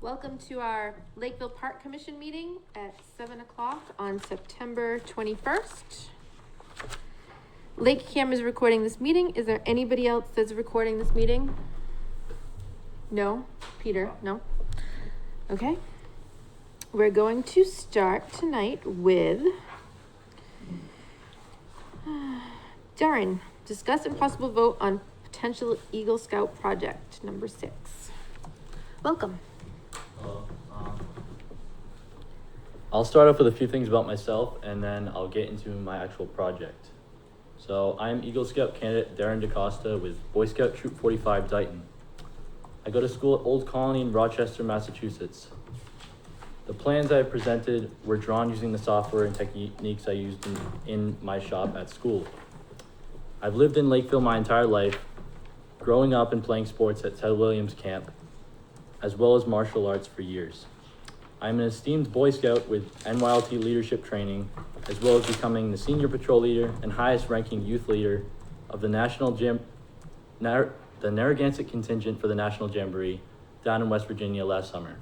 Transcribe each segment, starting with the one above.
Welcome to our Lakeville Park Commission meeting at 7 o'clock on September 21st. LakeCAM is recording this meeting. Is there anybody else that's recording this meeting? No? Peter? No? Okay. We're going to start tonight with Darren, discuss and possible vote on potential Eagle Scout project number 6. Welcome. I'll start off with a few things about myself and then I'll get into my actual project. So I'm Eagle Scout candidate Darren DaCosta with Boy Scout Troop 45 Dighton. I go to school at Old Colony in Rochester, Massachusetts. The plans I presented were drawn using the software and techniques I used in my shop at school. I've lived in Lakeville my entire life, growing up and playing sports at Ted Williams Camp, as well as martial arts for years. I'm an esteemed Boy Scout with NYLT leadership training, as well as becoming the senior patrol leader and highest ranking youth leader of the the Narragansett contingent for the National Jamboree down in West Virginia last summer.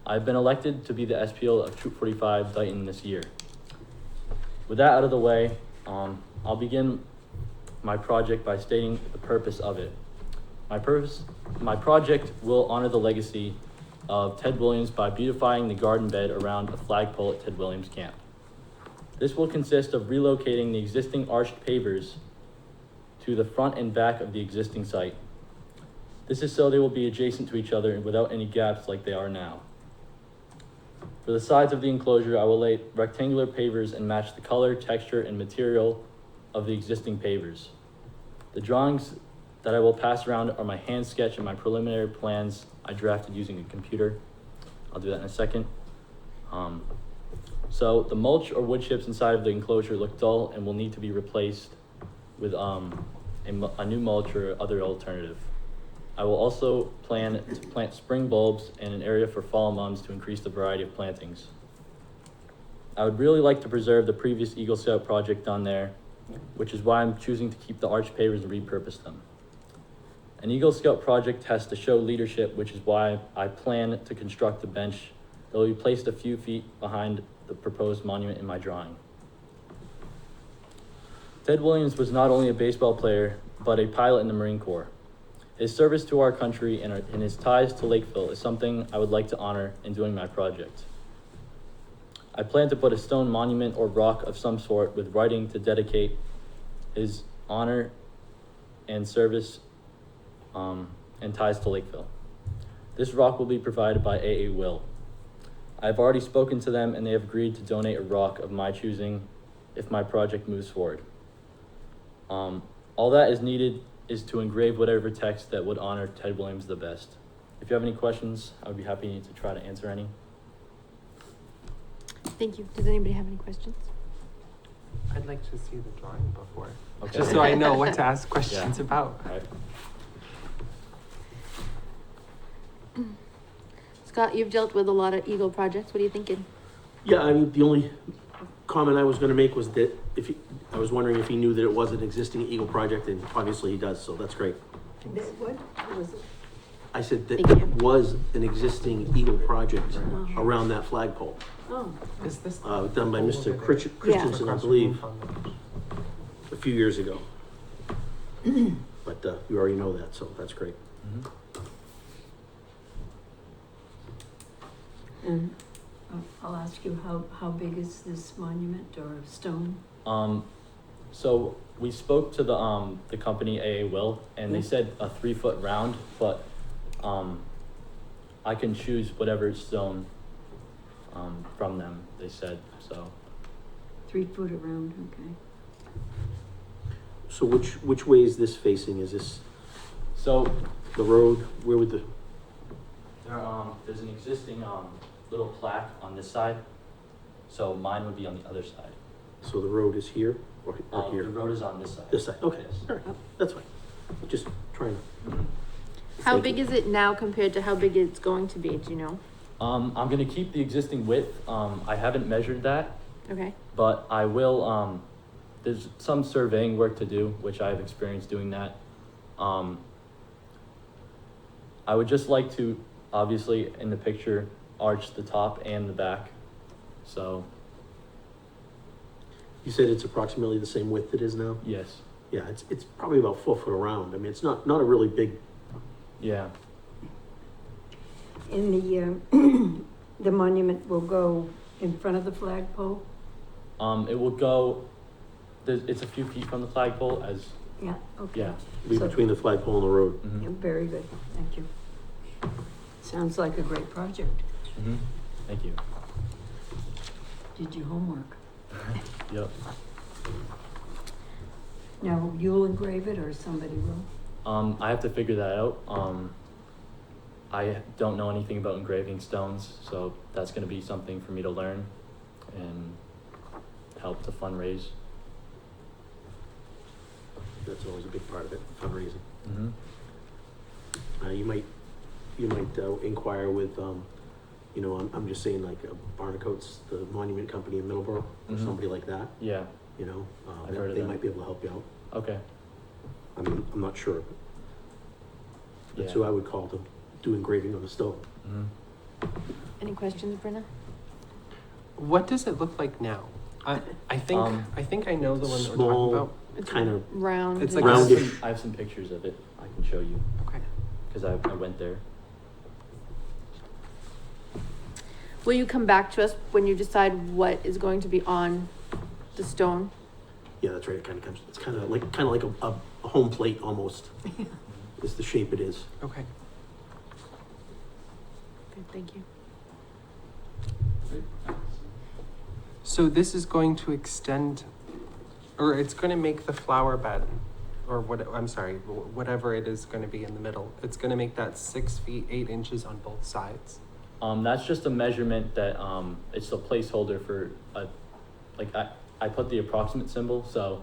I've been elected to be the SPL of Troop 45 Dighton this year. With that out of the way, I'll begin my project by stating the purpose of it. My project will honor the legacy of Ted Williams by beautifying the garden bed around a flagpole at Ted Williams Camp. This will consist of relocating the existing arched pavers to the front and back of the existing site. This is so they will be adjacent to each other and without any gaps like they are now. For the sides of the enclosure, I will lay rectangular pavers and match the color, texture, and material of the existing pavers. The drawings that I will pass around are my hand sketch and my preliminary plans I drafted using a computer. I'll do that in a second. So the mulch or wood chips inside of the enclosure look dull and will need to be replaced with a new mulch or other alternative. I will also plan to plant spring bulbs and an area for fall mums to increase the variety of plantings. I would really like to preserve the previous Eagle Scout project done there, which is why I'm choosing to keep the arch pavers and repurpose them. An Eagle Scout project has to show leadership, which is why I plan to construct a bench that will be placed a few feet behind the proposed monument in my drawing. Ted Williams was not only a baseball player, but a pilot in the Marine Corps. His service to our country and his ties to Lakeville is something I would like to honor in doing my project. I plan to put a stone monument or rock of some sort with writing to dedicate his honor and service and ties to Lakeville. This rock will be provided by AA Will. I've already spoken to them and they have agreed to donate a rock of my choosing if my project moves forward. All that is needed is to engrave whatever text that would honor Ted Williams the best. If you have any questions, I would be happy to try to answer any. Thank you. Does anybody have any questions? I'd like to see the drawing before, Okay. just so I know what to ask questions about. All right. Scott, you've dealt with a lot of Eagle projects. What are you thinking? Yeah, I mean, the only comment I was gonna make was that I was wondering if he knew that it was an existing Eagle project, and obviously he does, so that's great. What was it? I said that Thank you. it was an existing Eagle project around that flagpole, Oh, Is this done by Mr. Christensen, I believe, a few years ago. But, you already know that, so that's great. Mm-hmm. and I'll ask you, how big is this monument or stone? So we spoke to the company AA Will, and they said a 3-foot round, but I can choose whatever stone from them. They said so. 3 foot around, okay. So which way is this facing? Is this So the road? Where would the, there's an existing little plaque on this side, so mine would be on the other side. so the road is here or here? The road is on this side. This side, okay, Yes. all right, that's fine. Just trying. How Thank big you. is it now compared to how big it's going to be? Do you know? I'm gonna keep the existing width. I haven't measured that, Okay. but I will. There's some surveying work to do, which I have experience doing that. I would just like to obviously in the picture, arch the top and the back. So, You said it's approximately the same width it is now? yes, Yeah, it's probably about 4 foot around. I mean, it's not a really big, yeah. And the monument will go in front of the flagpole? It will go, it's a few feet from the flagpole as, Yeah, okay. yeah. be So- between the flagpole and the road. Mhm. Yeah, very good, thank you. Sounds like a great project. Mhm. Thank you. Did your homework. Yep. Now, you'll engrave it or somebody will? I have to figure that out. I don't know anything about engraving stones, so that's gonna be something for me to learn and help to fundraise. That's always a big part of it, fundraising. Mm-hmm. You might inquire with, I'm just saying like Barnacoats, the monument company in Middleborough, or Mhm. somebody like that, Yeah, I've heard of they them. might be able to help you out. okay. I mean, I'm not sure, but that's Yeah. who I would call to do engraving on the stone. Mm-hmm. Any questions, Brenna? What does it look like now? I think I know the one that we're Small, talking about. It's kind of round. It's and- like a roundish. I have some pictures of it I can show you, Okay. because I went there. Will you come back to us when you decide what is going to be on the stone? Yeah, that's right, it's kind of like a home plate almost, is the shape it is. Okay. Good, thank you. So this is going to extend, or it's going to make the flower bed, or whatever it is going to be in the middle. It's going to make that 6 feet 8 inches on both sides. That's just a measurement that, it's a placeholder for I put the approximate symbol, so,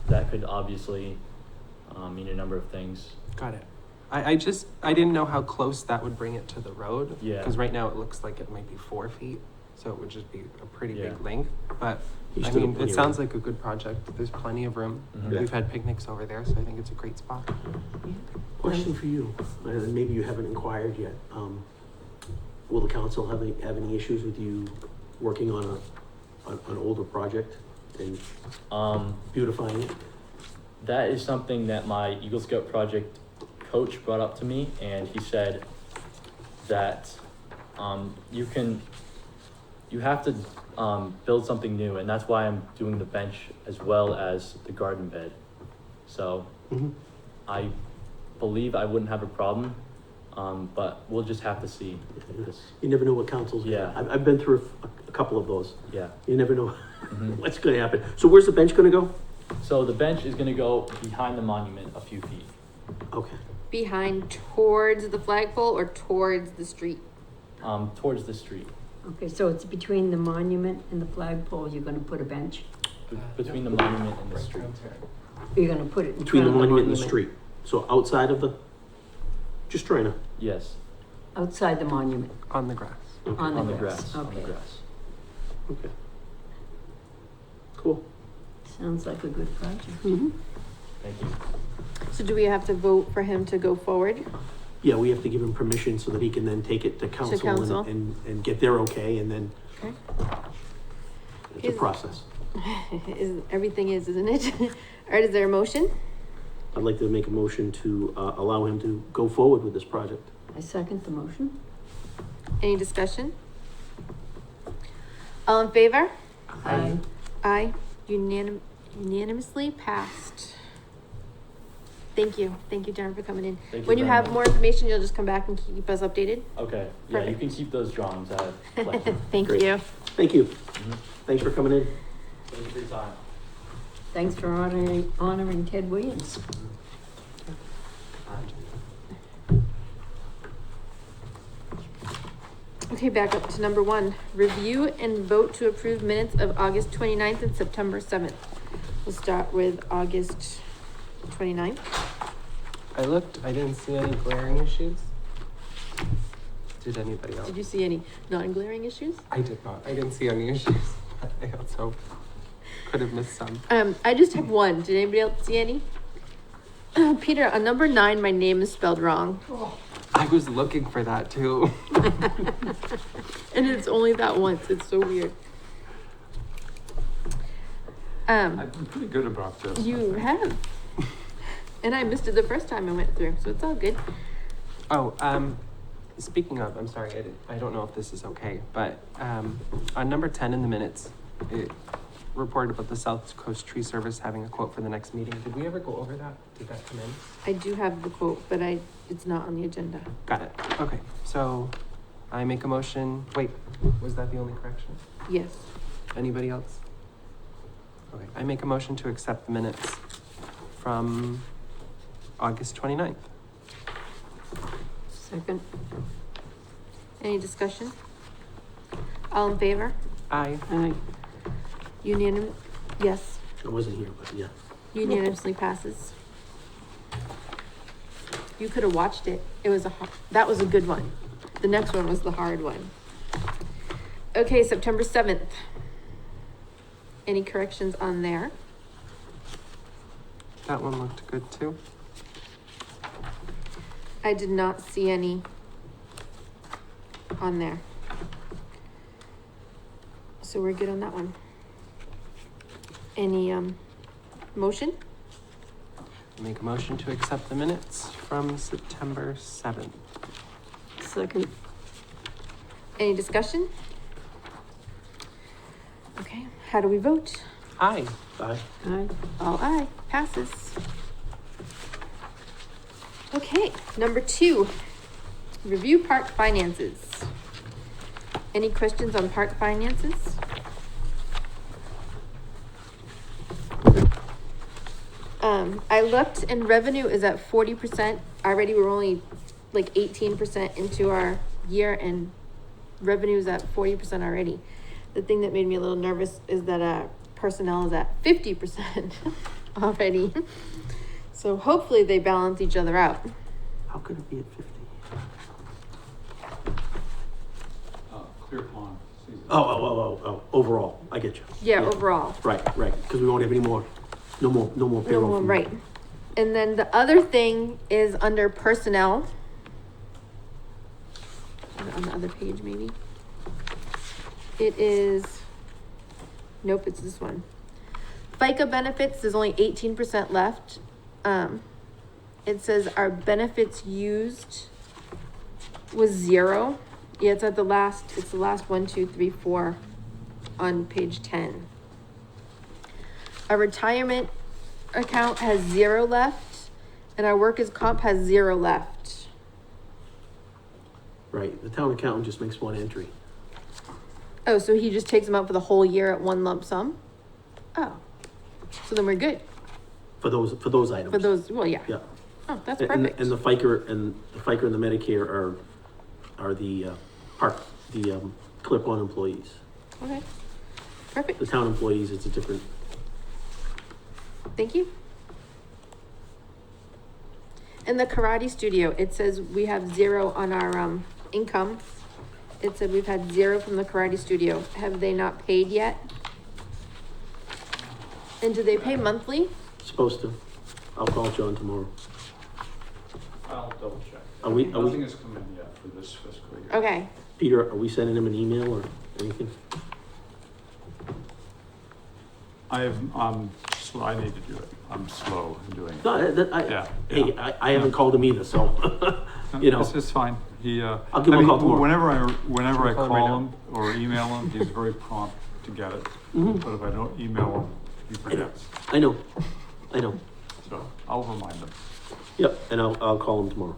that could obviously, mean a number of things. Got it. I didn't know how close that would bring it to the road. Yeah. Because right now it looks like it might be 4 feet, so it would just be a pretty Yeah. big length. But You I still have mean, plenty it of sounds room. like a good project. There's plenty of room. Mhm. We've had picnics over there, so I think it's a great spot. Question for you, and maybe you haven't inquired yet. Will the council have any issues with you working on an older project and beautifying it? That is something that my Eagle Scout project coach brought up to me, and he said that you have to build something new, and that's why I'm doing the bench as well as the garden bed. So Mm-hmm. I believe I wouldn't have a problem, but we'll just have to see. This. You never know what council's. Yeah. I've been through a couple of those. Yeah. You never know Mhm. what's gonna happen. So where's the bench gonna go? So the bench is gonna go behind the monument a few feet. Okay. Behind towards the flagpole or towards the street? Towards the street, Okay, so it's between the monument and the flagpole, you're gonna put a bench? between the monument and the street. You're gonna put it in Between the front of monument and the street. So outside of the, just trying to, Yes, Outside the monument, On the grass. okay. on on the the grass, grass, on the okay. grass. Okay. Cool. Sounds like a good project. Mm-hmm. Thank you. So do we have to vote for him to go forward? Yeah, we have to give him permission so that he can then take it to council council. and get their okay, and then Okay. it's a Is- process. Everything is, isn't it? All right, is there a motion? I'd like to make a motion to allow him to go forward with this project. I second the motion. Any discussion? All in favor? Aye. Aye, unanimously passed. Thank you, Jennifer, for coming in. Thank you When you very have much. more information, you'll just come back and keep us updated? Okay, yeah, you Perfect. can keep those drawings, I have collected. Thank Great. you. Thank you. Mhm. Thanks for coming in. Thank you for your time. Thanks for honoring Ted Williams. Okay, back up to number 1. Review and vote to approve minutes of August 29th and September 7th. We'll start with August 29th. I looked, I didn't see any glaring issues. Did anybody else? Did you see any non-glaring issues? I did not. I didn't see any issues. I also could have missed some. I just have one. Did anybody else see any? Peter, on number 9, my name is spelled wrong. I was looking for that too. And it's only that once. It's so weird. I've been pretty good about this. You have. And I missed it the first time I went through, so it's all good. Oh, speaking of, I'm sorry, I don't know if this is okay, but, on number 10 in the minutes, it reported about the South Coast Tree Service having a quote for the next meeting. Did we ever go over that? Did that come in? I do have the quote, but it's not on the agenda. Got it. Okay, so I make a motion. Wait, was that the only correction? Yes. Anybody else? Okay, I make a motion to accept the minutes from August 29th. Second, Any discussion? All in favor? Aye. aye. Yes, I wasn't here, but yeah. unanimously passes. You could have watched it. It was that was a good one. The next one was the hard one. Okay, September 7th. Any corrections on there? That one looked good too. I did not see any on there. So we're good on that one. Any, motion? Make a motion to accept the minutes from September 7th. Second, Any discussion? Okay, how do we vote? Aye. Aye. aye. All aye, passes. Okay, number 2, review park finances. Any questions on park finances? I looked and revenue is at 40%. Already we're only like 18% into our year and revenue is at 40% already. The thing that made me a little nervous is that personnel is at 50% already. So hopefully they balance each other out. How could it be at 50? Clear Pond season. Oh, overall, I get you. Yeah, overall. Right, because we won't have any more, no more No payroll. more, from- right. And then the other thing is under personnel. On the other page, maybe. It is, nope, it's this one. FICA benefits, there's only 18% left. It says our benefits used was 0. Yeah, it's at the last, it's the last 1, 2, 3, 4 on page 10. Our retirement account has 0 left, and our workers' comp has 0 left. Right, the town accountant just makes one entry. Oh, so he just takes them out for the whole year at one lump sum? Oh, so then we're good For those items. for those, well, yeah. Yeah. Oh, that's And perfect. the FICA and the Medicare are the clip-on employees. Okay, The perfect, town employees, it's a different, thank you. In the karate studio, it says we have 0 on our, income. It said we've had 0 from the karate studio. Have they not paid yet? And do they pay monthly? supposed to. I'll call John tomorrow. I'll double check. Are we- Nothing has come in yet for this fiscal year. Okay, Peter, are we sending him an email or anything? I need to do it. I'm slow in doing it. No, Yeah, hey, yeah. I haven't called him either, so, you know. It's fine. He, I'll give him a call tomorrow. Whenever I Should we call him right call him or email him, he's very prompt to get it. Mhm. But if I don't email him, he forgets. I know. So I'll remind him. Yep, and I'll call him tomorrow.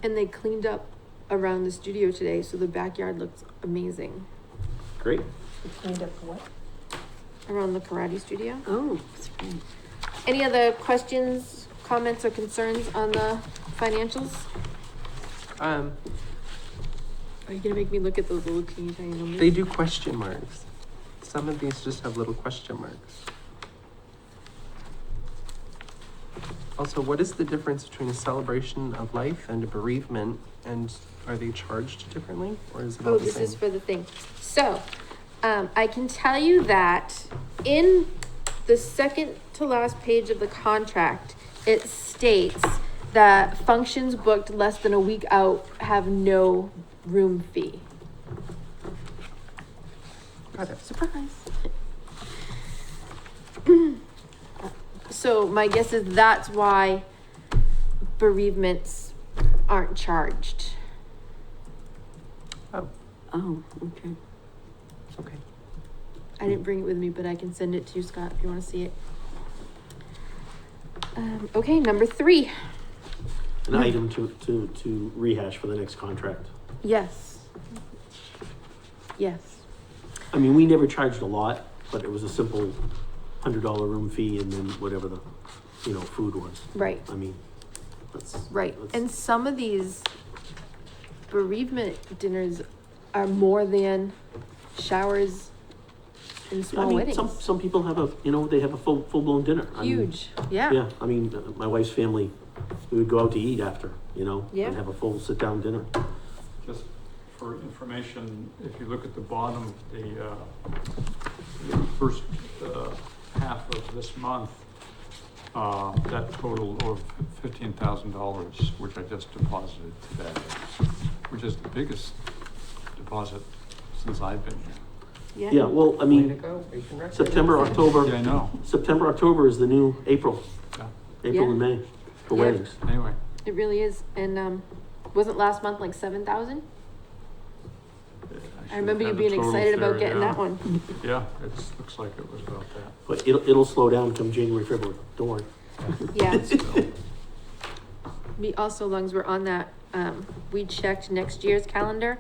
and they cleaned up around the studio today, so the backyard looks amazing. Great. Cleaned up what? Around the karate studio. Oh, that's great. Any other questions, comments, or concerns on the financials? Are you gonna make me look at those little teeny tiny numbers? They do question marks. Some of these just have little question marks. Also, what is the difference between a celebration of life and a bereavement? And are they charged differently, or is it all Oh, the this same? is for the thing. So, I can tell you that in the second to last page of the contract, it states that functions booked less than a week out have no room fee. Got it. Surprise. So my guess is that's why bereavements aren't charged. Oh, Oh, okay. okay. I didn't bring it with me, but I can send it to you, Scott, if you wanna see it. Okay, number 3. An item to rehash for the next contract. Yes. Yes. I mean, we never charged a lot, but it was a simple $100 room fee and then whatever the, food was. Right. I mean, that's. Right, that's- and some of these bereavement dinners are more than showers and I small mean, weddings. some people have they have a full-blown dinner. I mean, Huge, yeah. Yeah, I mean, my wife's family, we would go out to eat after, Yeah. and have a full sit-down dinner. Just for information, if you look at the bottom, the first half of this month, that total of $15,000, which I just deposited today, which is the biggest deposit since I've been here. Yeah, well, I Way to mean, go. Breaking records. September, October. Yeah, I know. September, October is the new April, Yeah. April and May for Yeah. weddings. Anyway, It really is, and, wasn't last month like 7,000? I remember you being excited about getting that one. Yeah, it looks like it was about that. But it'll slow down come January, February, don't worry. Yeah. We also, long as we're on that, we checked next year's calendar,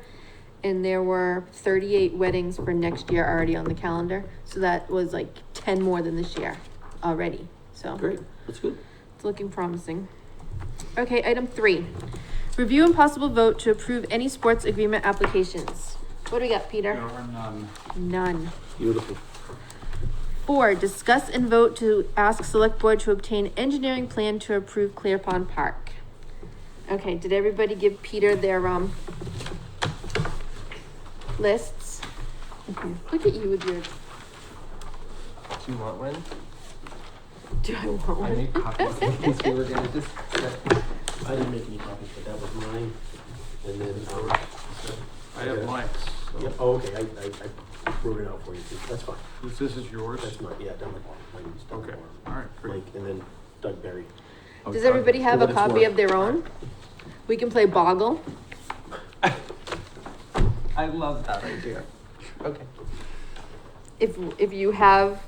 and there were 38 weddings for next year already on the calendar. So that was like 10 more than this year already, so. Great, that's good. It's looking promising. Okay, item 3. Review and possible vote to approve any sports agreement applications. What do we got, There Peter? are none. None. Beautiful. 4, discuss and vote to ask select board to obtain engineering plan to approve Clear Pond Park. Okay, did everybody give Peter their, lists? Look at you with your, Do you want one? do I want I one? made copies in case we were gonna just. I didn't make any copies, but that was mine. And then, I have Mike's. So yeah, oh, okay, I wrote it out for you too. That's fine. This is yours? That's mine, yeah, down the bottom. Mine's down the Okay, bottom. all right, great. Mike, and then Doug Berry. Does everybody have For a what it's copy worth. of their own? We can play Boggle. I love that idea. Okay. If you have,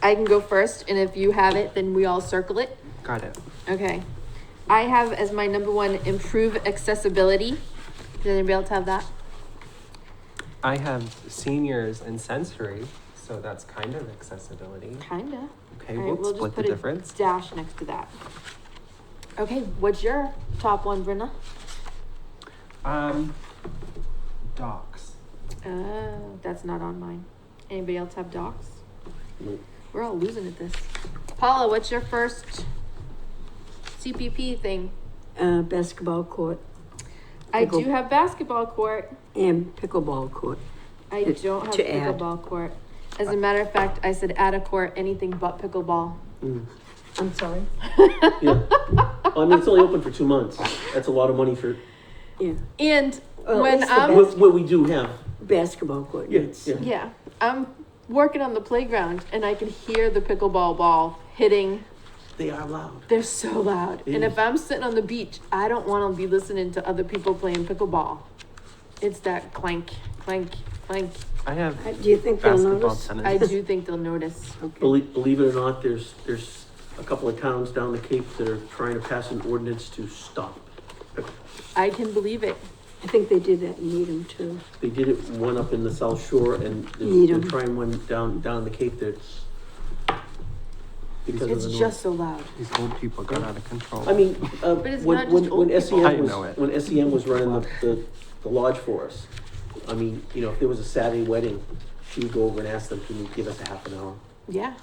I can go first, and if you have it, then we all circle it. Got it. Okay. I have as my number 1, improve accessibility. Does anybody else have that? I have seniors and sensory, so that's kind of accessibility. Kinda. Okay, All right, we'll just split the put a difference. dash next to that. Okay, what's your top one, Brenna? Docs. Oh, that's not on mine. Anybody else have docs? Nope. We're all losing at this. Paula, what's your first CPP thing? Basketball court I Pickle- do have basketball court. and pickleball court. I don't have To add. pickleball court. As a matter of fact, I said add a court, anything but pickleball. Mm. I'm sorry? Yeah. Well, I mean, it's only open for 2 months. That's a lot of money for, Yeah, And Well, when it's the I'm, what we do have. basketball court. Yeah, It's- yeah. yeah, I'm working on the playground and I can hear the pickleball ball hitting. They are loud. They're so loud. It And is. if I'm sitting on the beach, I don't want to be listening to other people playing pickleball. It's that clank, clank, clank. I have Do you think they'll basketball, notice? tennis. I do think they'll notice. Okay. Believe it or not, there's a couple of towns down the Cape that are trying to pass an ordinance to stop. I can believe it. I think they did that in Needham too. They did it one up in the South Shore and they're Needham. trying one down the Cape that's because of It's the just so loud. These old people got out of control. I mean, But it's when, not when, just old when people. I SEM was, know it. when SEM was running the lodge for us, I mean, if there was a Saturday wedding, she would go over and ask them, can you give us a half an hour? Yeah.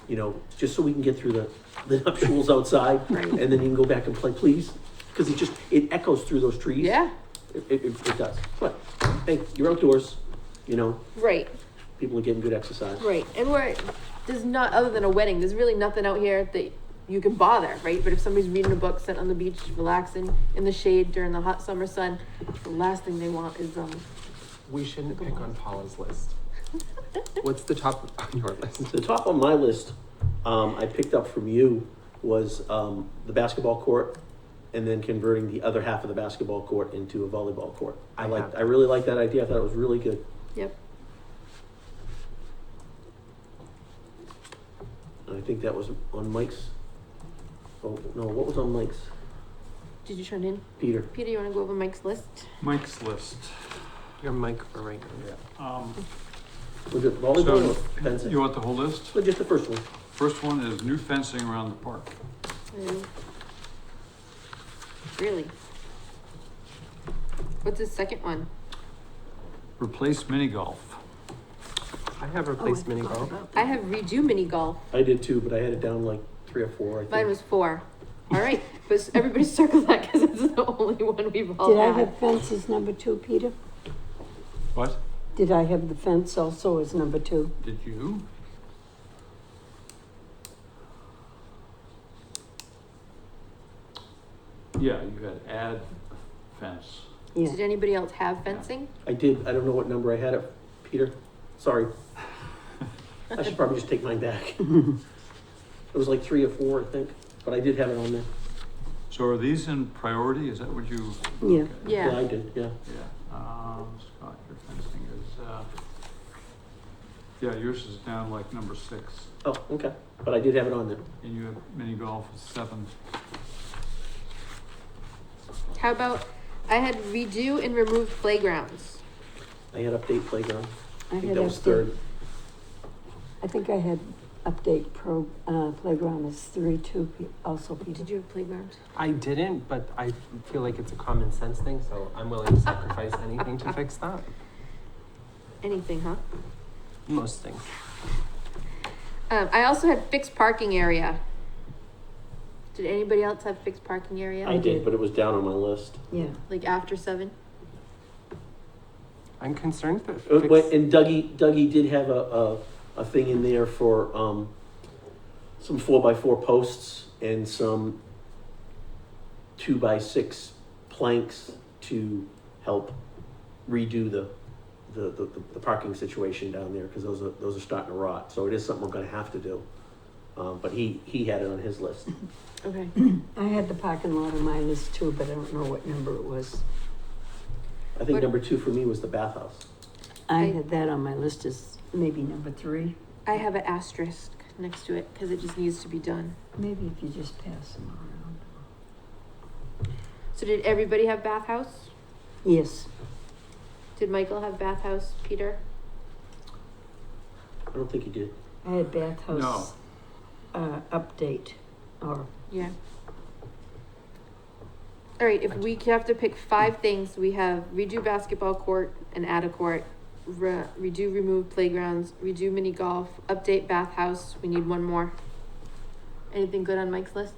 Just so we can get through the nuptials outside, Right. and then you can go back and play, please, because it echoes through those trees. Yeah. It does, but, hey, you're outdoors, Right. people are getting good exercise. Right. And there's not, other than a wedding, there's really nothing out here that you can bother, right? But if somebody's reading a book, sitting on the beach, relaxing in the shade during the hot summer sun, the last thing they want is, We shouldn't pick on Paula's list. What's the top on your list? The top on my list, I picked up from you was, the basketball court and then converting the other half of the basketball court into a volleyball court. I really liked that idea. I thought it was really good. yep. And I think that was on Mike's. Oh, no, what was on Mike's? Did you turn in? Peter. Peter, you wanna go over Mike's list? Mike's list. Your mic for right now. Um, Was it volleyball or so, fencing? you want the whole list? No, just the first one. First one is new fencing around the park. Really? What's his second one? Replace mini golf. I have replaced mini golf. I have redo mini golf. I did too, but I had it down like 3 or 4, I think. Mine was 4. All right, but everybody circle that because it's the only one we've all Did I had. have fence as number 2, Peter? What? Did I have the fence also as number 2? Did you? Yeah, you had add fence. Yeah. Did anybody else have fencing? I did. I don't know what number I had it, Peter. Sorry. I should probably just take mine back. It was like 3 or 4, I think, but I did have it on there. So are these in priority? Is that what you? Yeah. okay. Yeah. I did, yeah. Yeah, Scott, your fencing is, yeah, yours is down like number 6, Oh, okay. But I did have it on there. and you have mini golf is 7. How about, I had redo and remove playgrounds. I had update playground. I I think had that was update. 3rd. I think I had update playground as 3 too, also, Peter. Did you have playgrounds? I didn't, but I feel like it's a common sense thing, so I'm willing to sacrifice anything to fix that. Anything, huh? Most things. I also had fixed parking area. Did anybody else have fixed parking area? I did, but it was down on my list. Yeah. Like after 7? I'm concerned that And Dougie did have a thing in there for, some 4x4 posts and some 2x6 planks to help redo the parking situation down there, because those are starting to rot. So it is something we're gonna have to do. But he had it on his list. Okay. I had the parking lot on my list too, but I don't know what number it was. I think What- number 2 for me was the bathhouse. I I- had that on my list as maybe number 3. I have an asterisk next to it because it just needs to be done. Maybe if you just pass them around. So did everybody have bathhouse? Yes. Did Michael have bathhouse, Peter? I don't think he did. I had bathhouse update or Yeah. All right, if we have to pick 5 things, we have redo basketball court and add a court, redo remove playgrounds, redo mini golf, update bathhouse. We need one more. Anything good on Mike's list?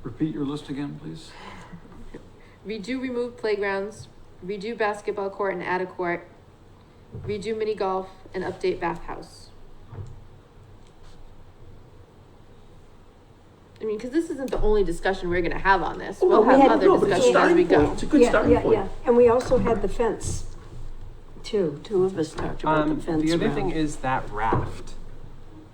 Repeat your list again, please. Redo remove playgrounds, redo basketball court and add a court, redo mini golf, and update bathhouse. I mean, because this isn't the only discussion we're gonna have on this. We'll we have had- other no, but it's a discussions as we starting go. point. It's a good starting point. And we also had the fence too. 2 of us talked about the fence The other around. thing is that raft.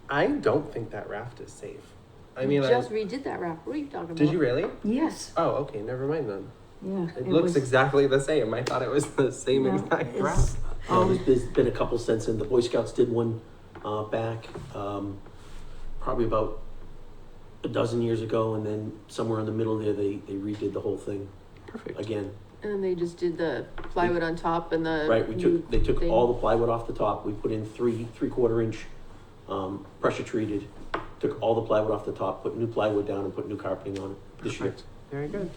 I don't think that raft is safe. I mean, We just redid that raft. What are you talking about? did you really? Yes, Oh, okay, never mind then. yeah. It looks was- exactly the same. I thought it was the same no, exact it's- raft. There's been a couple since then. The Boy Scouts did one back probably about a dozen years ago, and then somewhere in the middle there they redid the whole thing Perfect. again. And then they just did the plywood on top and the Right, they took thing. all the plywood off the top. We put in 3/4 inch pressure treated. Took all the plywood off the top, put new plywood down, and put new carpeting on it this year. Perfect. Very good.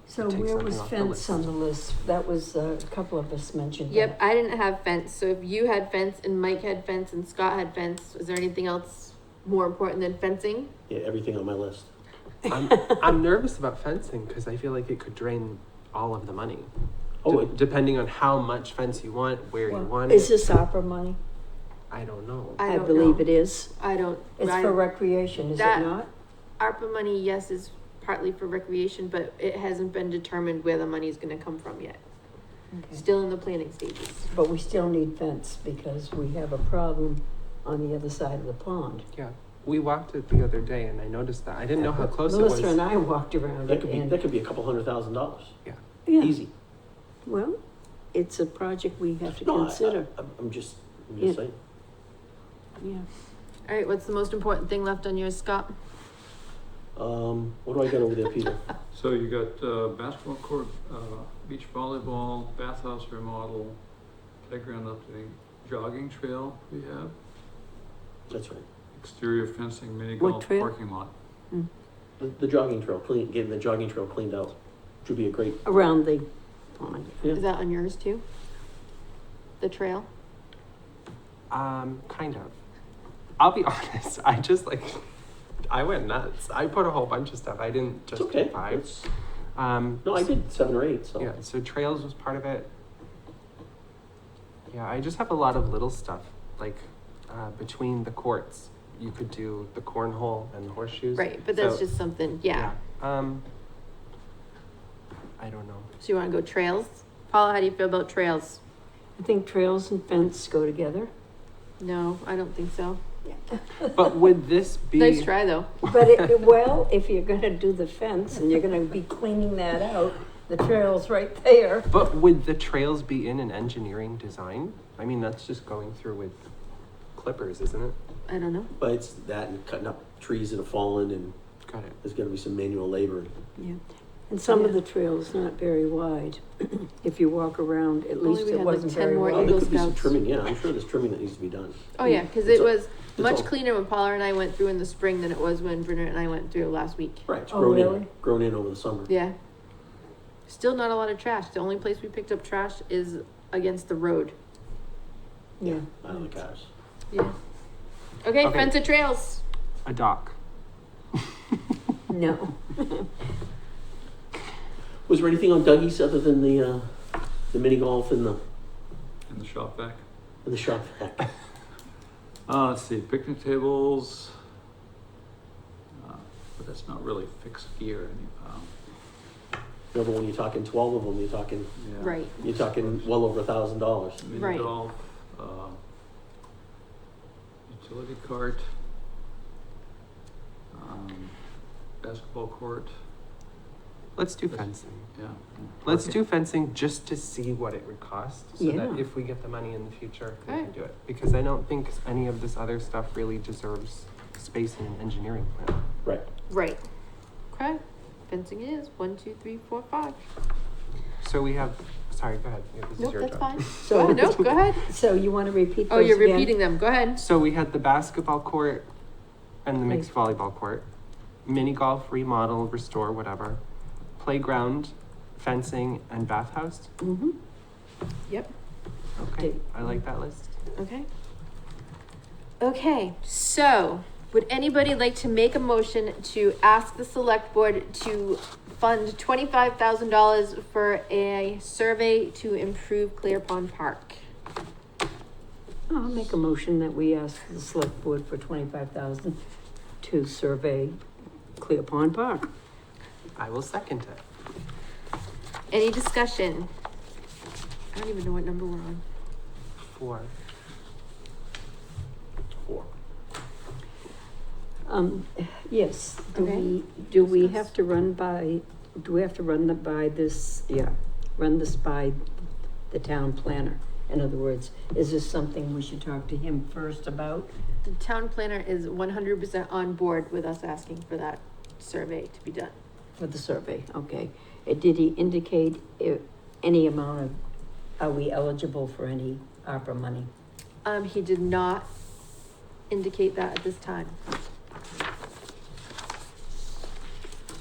So Take where something was off the fence list. on the list? That was, a couple of us mentioned Yep, that. I didn't have fence. So if you had fence and Mike had fence and Scott had fence, is there anything else more important than fencing? Yeah, everything on my list. I'm nervous about fencing because I feel like it could drain all of the money. Oh, Depending on how much fence you want, where you Well, want is it. this opera money? I don't know. I don't believe know. it is. I don't. It's I- for recreation, is it that- not? ARPA money, yes, is partly for recreation, but it hasn't been determined where the money's gonna come from yet. Okay. Still in the planning stages. But we still need fence because we have a problem on the other side of the pond. Yeah, we walked it the other day and I noticed that. I didn't know how close it Melissa and was. I walked around That it could be, and, that could be a couple $100,000, yeah, easy. well, it's a project we have to No, consider, I'm just Yeah. saying. yeah. All right, what's the most important thing left on yours, Scott? What do I got over there, Peter? So you got, basketball court, beach volleyball, bathhouse remodel, playground updating, jogging trail we have, That's right. exterior fencing, mini What golf trail? parking lot. The jogging trail, getting the jogging trail cleaned out, which would be a great, Around the pond. Yeah. Is that on yours too? The trail? Kind of. I'll be honest, I went nuts. I put a whole bunch of stuff. I didn't it's just okay. do 5. It's- No, I did 7 or 8, so. Yeah, so trails was part of it. Yeah, I just have a lot of little stuff, like, between the courts. You could do the cornhole and the horseshoes. Right, but that's So- just something, yeah. I don't know. So you wanna go trails? Paula, how do you feel about trails? I think trails and fence go together. No, I don't think so. But would this be? Nice try, though. But well, if you're gonna do the fence and you're gonna be cleaning that out, the trail's right there. But would the trails be in an engineering design? I mean, that's just going through with clippers, isn't it? I don't know. But it's that and cutting up trees that have fallen, and Got it. there's gonna be some manual labor. Yeah. And some of Yeah. the trails not very wide. If you walk around, at Only least we it had, like, wasn't 10 very more Well, wide. there Eagle could be some Scouts. trimming, yeah, I'm sure there's trimming that needs to be done. Oh, yeah, cause It's it all- was much all- cleaner when Paula and I went through in the spring than it was when Brenner and I went through last week. Right, it's Oh, grown really? in, grown in over the summer. Yeah. Still not a lot of trash. The only place we picked up trash is against the road. Yeah. Out of the cars. Yeah. Okay, Okay. fence of trails. A dock. No. Was there anything on Dougie's other than the mini golf and In the shop vac. the shop vac? Let's see, picnic tables. But that's not really fixed gear. Remember when you're talking 12 of them, you're talking Right. well over $1,000. Mini Right. golf, utility cart, basketball court, Let's do fencing. yeah. Let's Parking. do fencing just to see what it would cost, so Yeah. that if we get the money in the future, we Okay. can do it. Because I don't think any of this other stuff really deserves space in an engineering plan. Right. Right. Okay. Fencing it is 1, 2, 3, 4, 5. So we have, sorry, go ahead. Yeah, this is Nope, your that's job. fine. Go So, ahead, no, go ahead. so you wanna repeat Oh, those you're again? repeating them. Go ahead. So we had the basketball court and the mixed volleyball court, mini golf, remodel, restore, whatever, playground, fencing, and bathhouse. Mm-hmm. Yep. Okay, I like that list. Okay. Okay, so would anybody like to make a motion to ask the select board to fund $25,000 for a survey to improve Clear Pond Park? I'll make a motion that we ask the select board for 25,000 to survey Clear Pond Park. I will second it. Any discussion? I don't even know what number we're on. 4. 4. Yes, Okay. do we Discuss. have to run by, do we have to run by this, run this by the town planner? In other words, is this something we should talk to him first about? The town planner is 100% on board with us asking for that survey to be done. For the survey, okay. Did he indicate any amount of, are we eligible for any ARPA money? He did not indicate that at this time.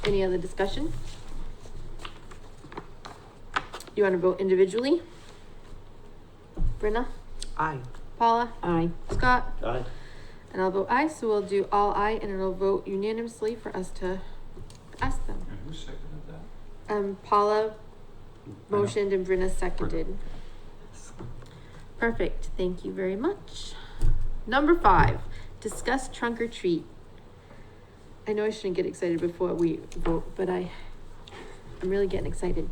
Any other discussion? You want to vote individually? Brenna, Aye. Paula, Aye. Scott, Aye. and I'll vote aye, so we'll do all aye and it'll vote unanimously for us to ask them. And who seconded that? Paula motioned and Brenna seconded. Perfect, thank you very much. Number 5, discuss trunk or treat. I know I shouldn't get excited before we vote, but I'm really getting excited.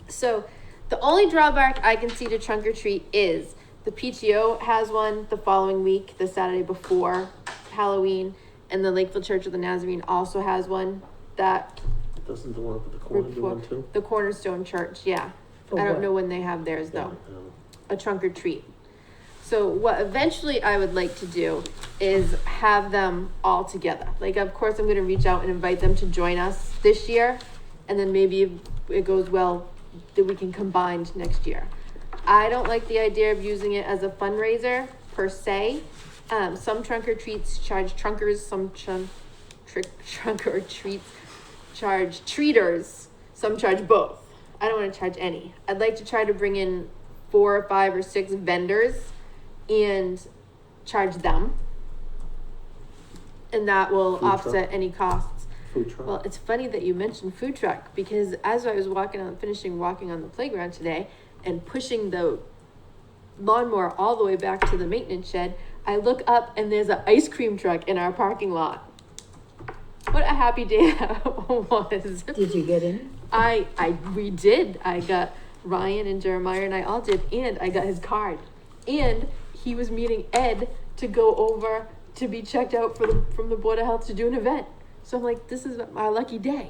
So the only drawback I can see to trunk or treat is the PTO has one the following week, the Saturday before Halloween, and the Lakeville Church of the Nazarene also has one that Doesn't the one up at the corner do one too? the Cornerstone Church, yeah. For I don't what? know when they have theirs though. Yeah, A trunk or treat. So what eventually I would like to do is have them all together. Like, of course, I'm going to reach out and invite them to join us this year. And then maybe if it goes well, that we can combine next year. I don't like the idea of using it as a fundraiser per se. Some trunk or treats charge trunkers, some trunk or treats charge treaters, some charge both. I don't want to charge any. I'd like to try to bring in 4 or 5 or 6 vendors and charge them. And that will Food offset truck. any costs. Food truck. Well, it's funny that you mentioned food truck because as I was walking on the playground today and pushing the lawnmower all the way back to the maintenance shed, I look up and there's an ice cream truck in our parking lot. What a happy day that was. Did you get in? We did. I got Ryan and Jeremiah and I all did, and I got his card. And he was meeting Ed to go over to be checked out from the Board of Health to do an event. So I'm like, this is my lucky day.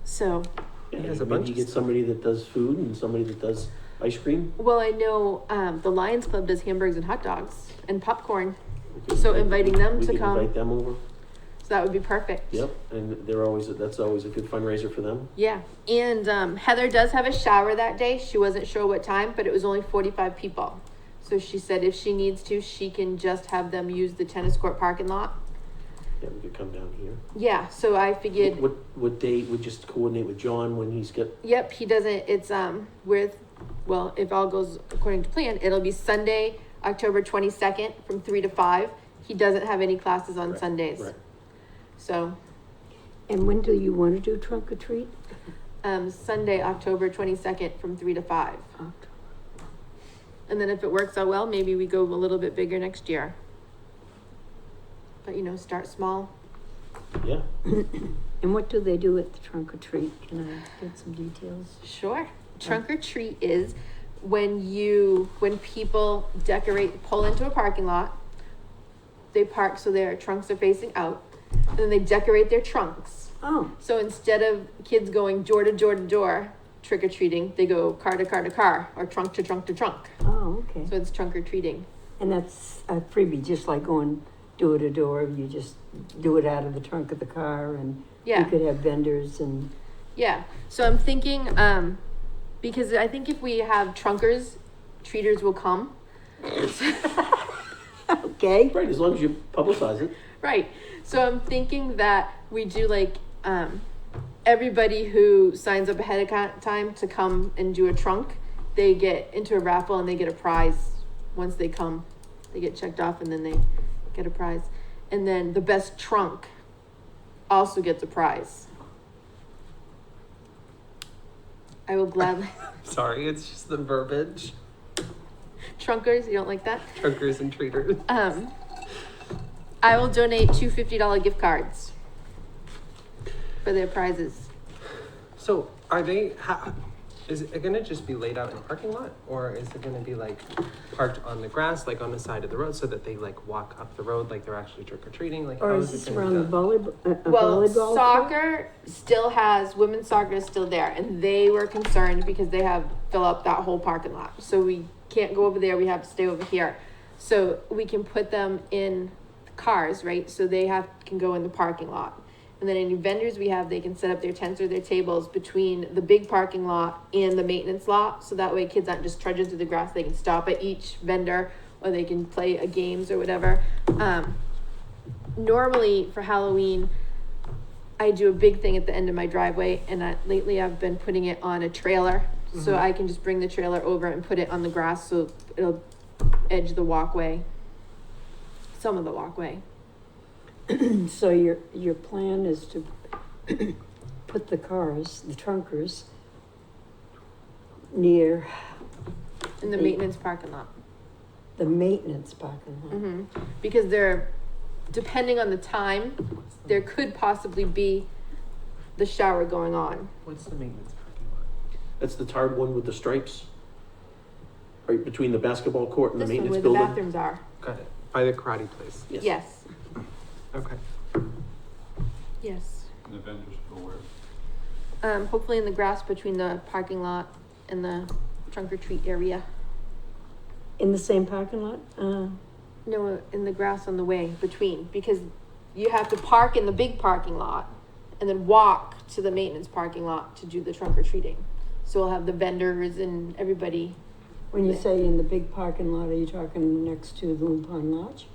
So, Yeah, He has a maybe bunch you of get stuff. somebody that does food and somebody that does ice cream. well, I know the Lions Club does hamburgers and hot dogs and popcorn. We can So invite- inviting them we to can come. invite them over. So that would be perfect. Yep, and that's always a good fundraiser for them. Yeah. And Heather does have a shower that day. She wasn't sure what time, but it was only 45 people. So she said if she needs to, she can just have them use the tennis court parking lot. Yeah, we could come down here. Yeah, so I figured, What date would just coordinate with John when he's got, yep, he doesn't, it's, if all goes according to plan, it'll be Sunday, October 22nd from 3 to 5. He doesn't have any classes on Right, Sundays. right. So, And when do you want to do trunk or treat? Sunday, October 22nd from 3 to 5. And then if it works out well, maybe we go a little bit bigger next year. But start small. Yeah, And what do they do at the trunk or treat? Can I get some details? Sure. Trunk or treat is when people pull into a parking lot, they park so their trunks are facing out, and then they decorate their trunks. Oh, So instead of kids going door to door to door trick or treating, they go car to car to car or trunk to trunk to trunk. oh, okay. So it's trunk or treating. And that's a freebie, just like going door to door. You just do it out of the trunk of the car, and you Yeah. could have vendors and Yeah. So I'm thinking, because I think if we have trunkers, treaters will come. okay. right, as long as you publicize it. Right. So I'm thinking that we do everybody who signs up ahead of time to come and do a trunk, they get into a raffle and they get a prize once they come. They get checked off and then they get a prize. And then the best trunk also gets a prize. I will gladly. Sorry, it's just the verbiage. Trunkers, you don't like that? Trunkers and treaters. I will donate 2 $50 gift cards for their prizes. So are they, is it gonna just be laid out in a parking lot? Or is it gonna be like parked on the grass, like on the side of the road so that they like walk up the road like they're actually trick or treating? Like Or how is is it this gonna around be the done? volleyball? Well, Volleyball court? soccer still has, women's soccer is still there, and they were concerned because they have fill up that whole parking lot. So we can't go over there, we have to stay over here. So we can put them in cars, right? So they can go in the parking lot. And then any vendors we have, they can set up their tents or their tables between the big parking lot and the maintenance lot. So that way kids aren't just trudging through the grass. They can stop at each vendor or they can play games or whatever. Normally for Halloween, I do a big thing at the end of my driveway, and lately I've been putting it on a trailer. So I can just bring the trailer over and put it on the grass so it'll edge the walkway. Some of the walkway. So your plan is to put the cars, the trunkers, near, In the maintenance parking lot. the maintenance parking lot. Because there, depending on the time, there could possibly be the shower going on. What's the maintenance parking lot? That's the tarred one with the stripes? Right between the basketball court and the This one maintenance where the building? bathrooms are. Got it. By the karate place. Yes, Okay. yes. And the vendors go where? Hopefully in the grass between the parking lot and the trunk or treat area. In the same parking lot? No, in the grass on the way between, because you have to park in the big parking lot and then walk to the maintenance parking lot to do the trunk or treating. So we'll have the vendors and everybody. When you say in the big parking lot, are you talking next to the Loon Pond Lodge?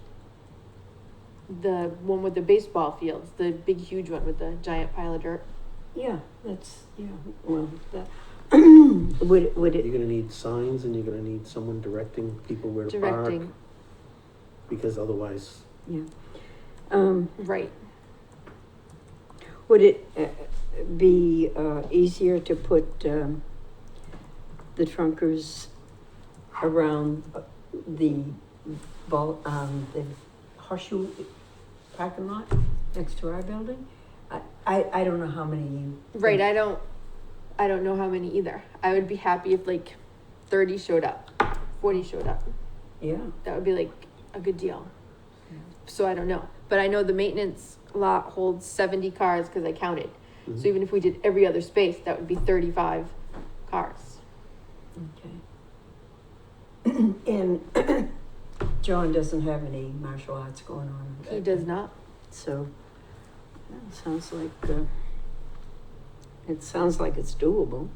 The one with the baseball fields, the big huge one with the giant pile of dirt. Yeah, well, that, would You're it, gonna need signs and you're gonna need someone directing people where to park, Directing, because otherwise, yeah. right. Would it be easier to put the trunkers around the the horseshoe parking lot next to our building? I don't know how many you. Right, I don't know how many either. I would be happy if like 30 showed up, 40 showed up. Yeah. That would be like a good deal. So I don't know, but I know the maintenance lot holds 70 cars because I counted. So even if we did every other space, that would be 35 cars. Okay. And John doesn't have any martial arts going on. He does not. So, it sounds like, it's doable.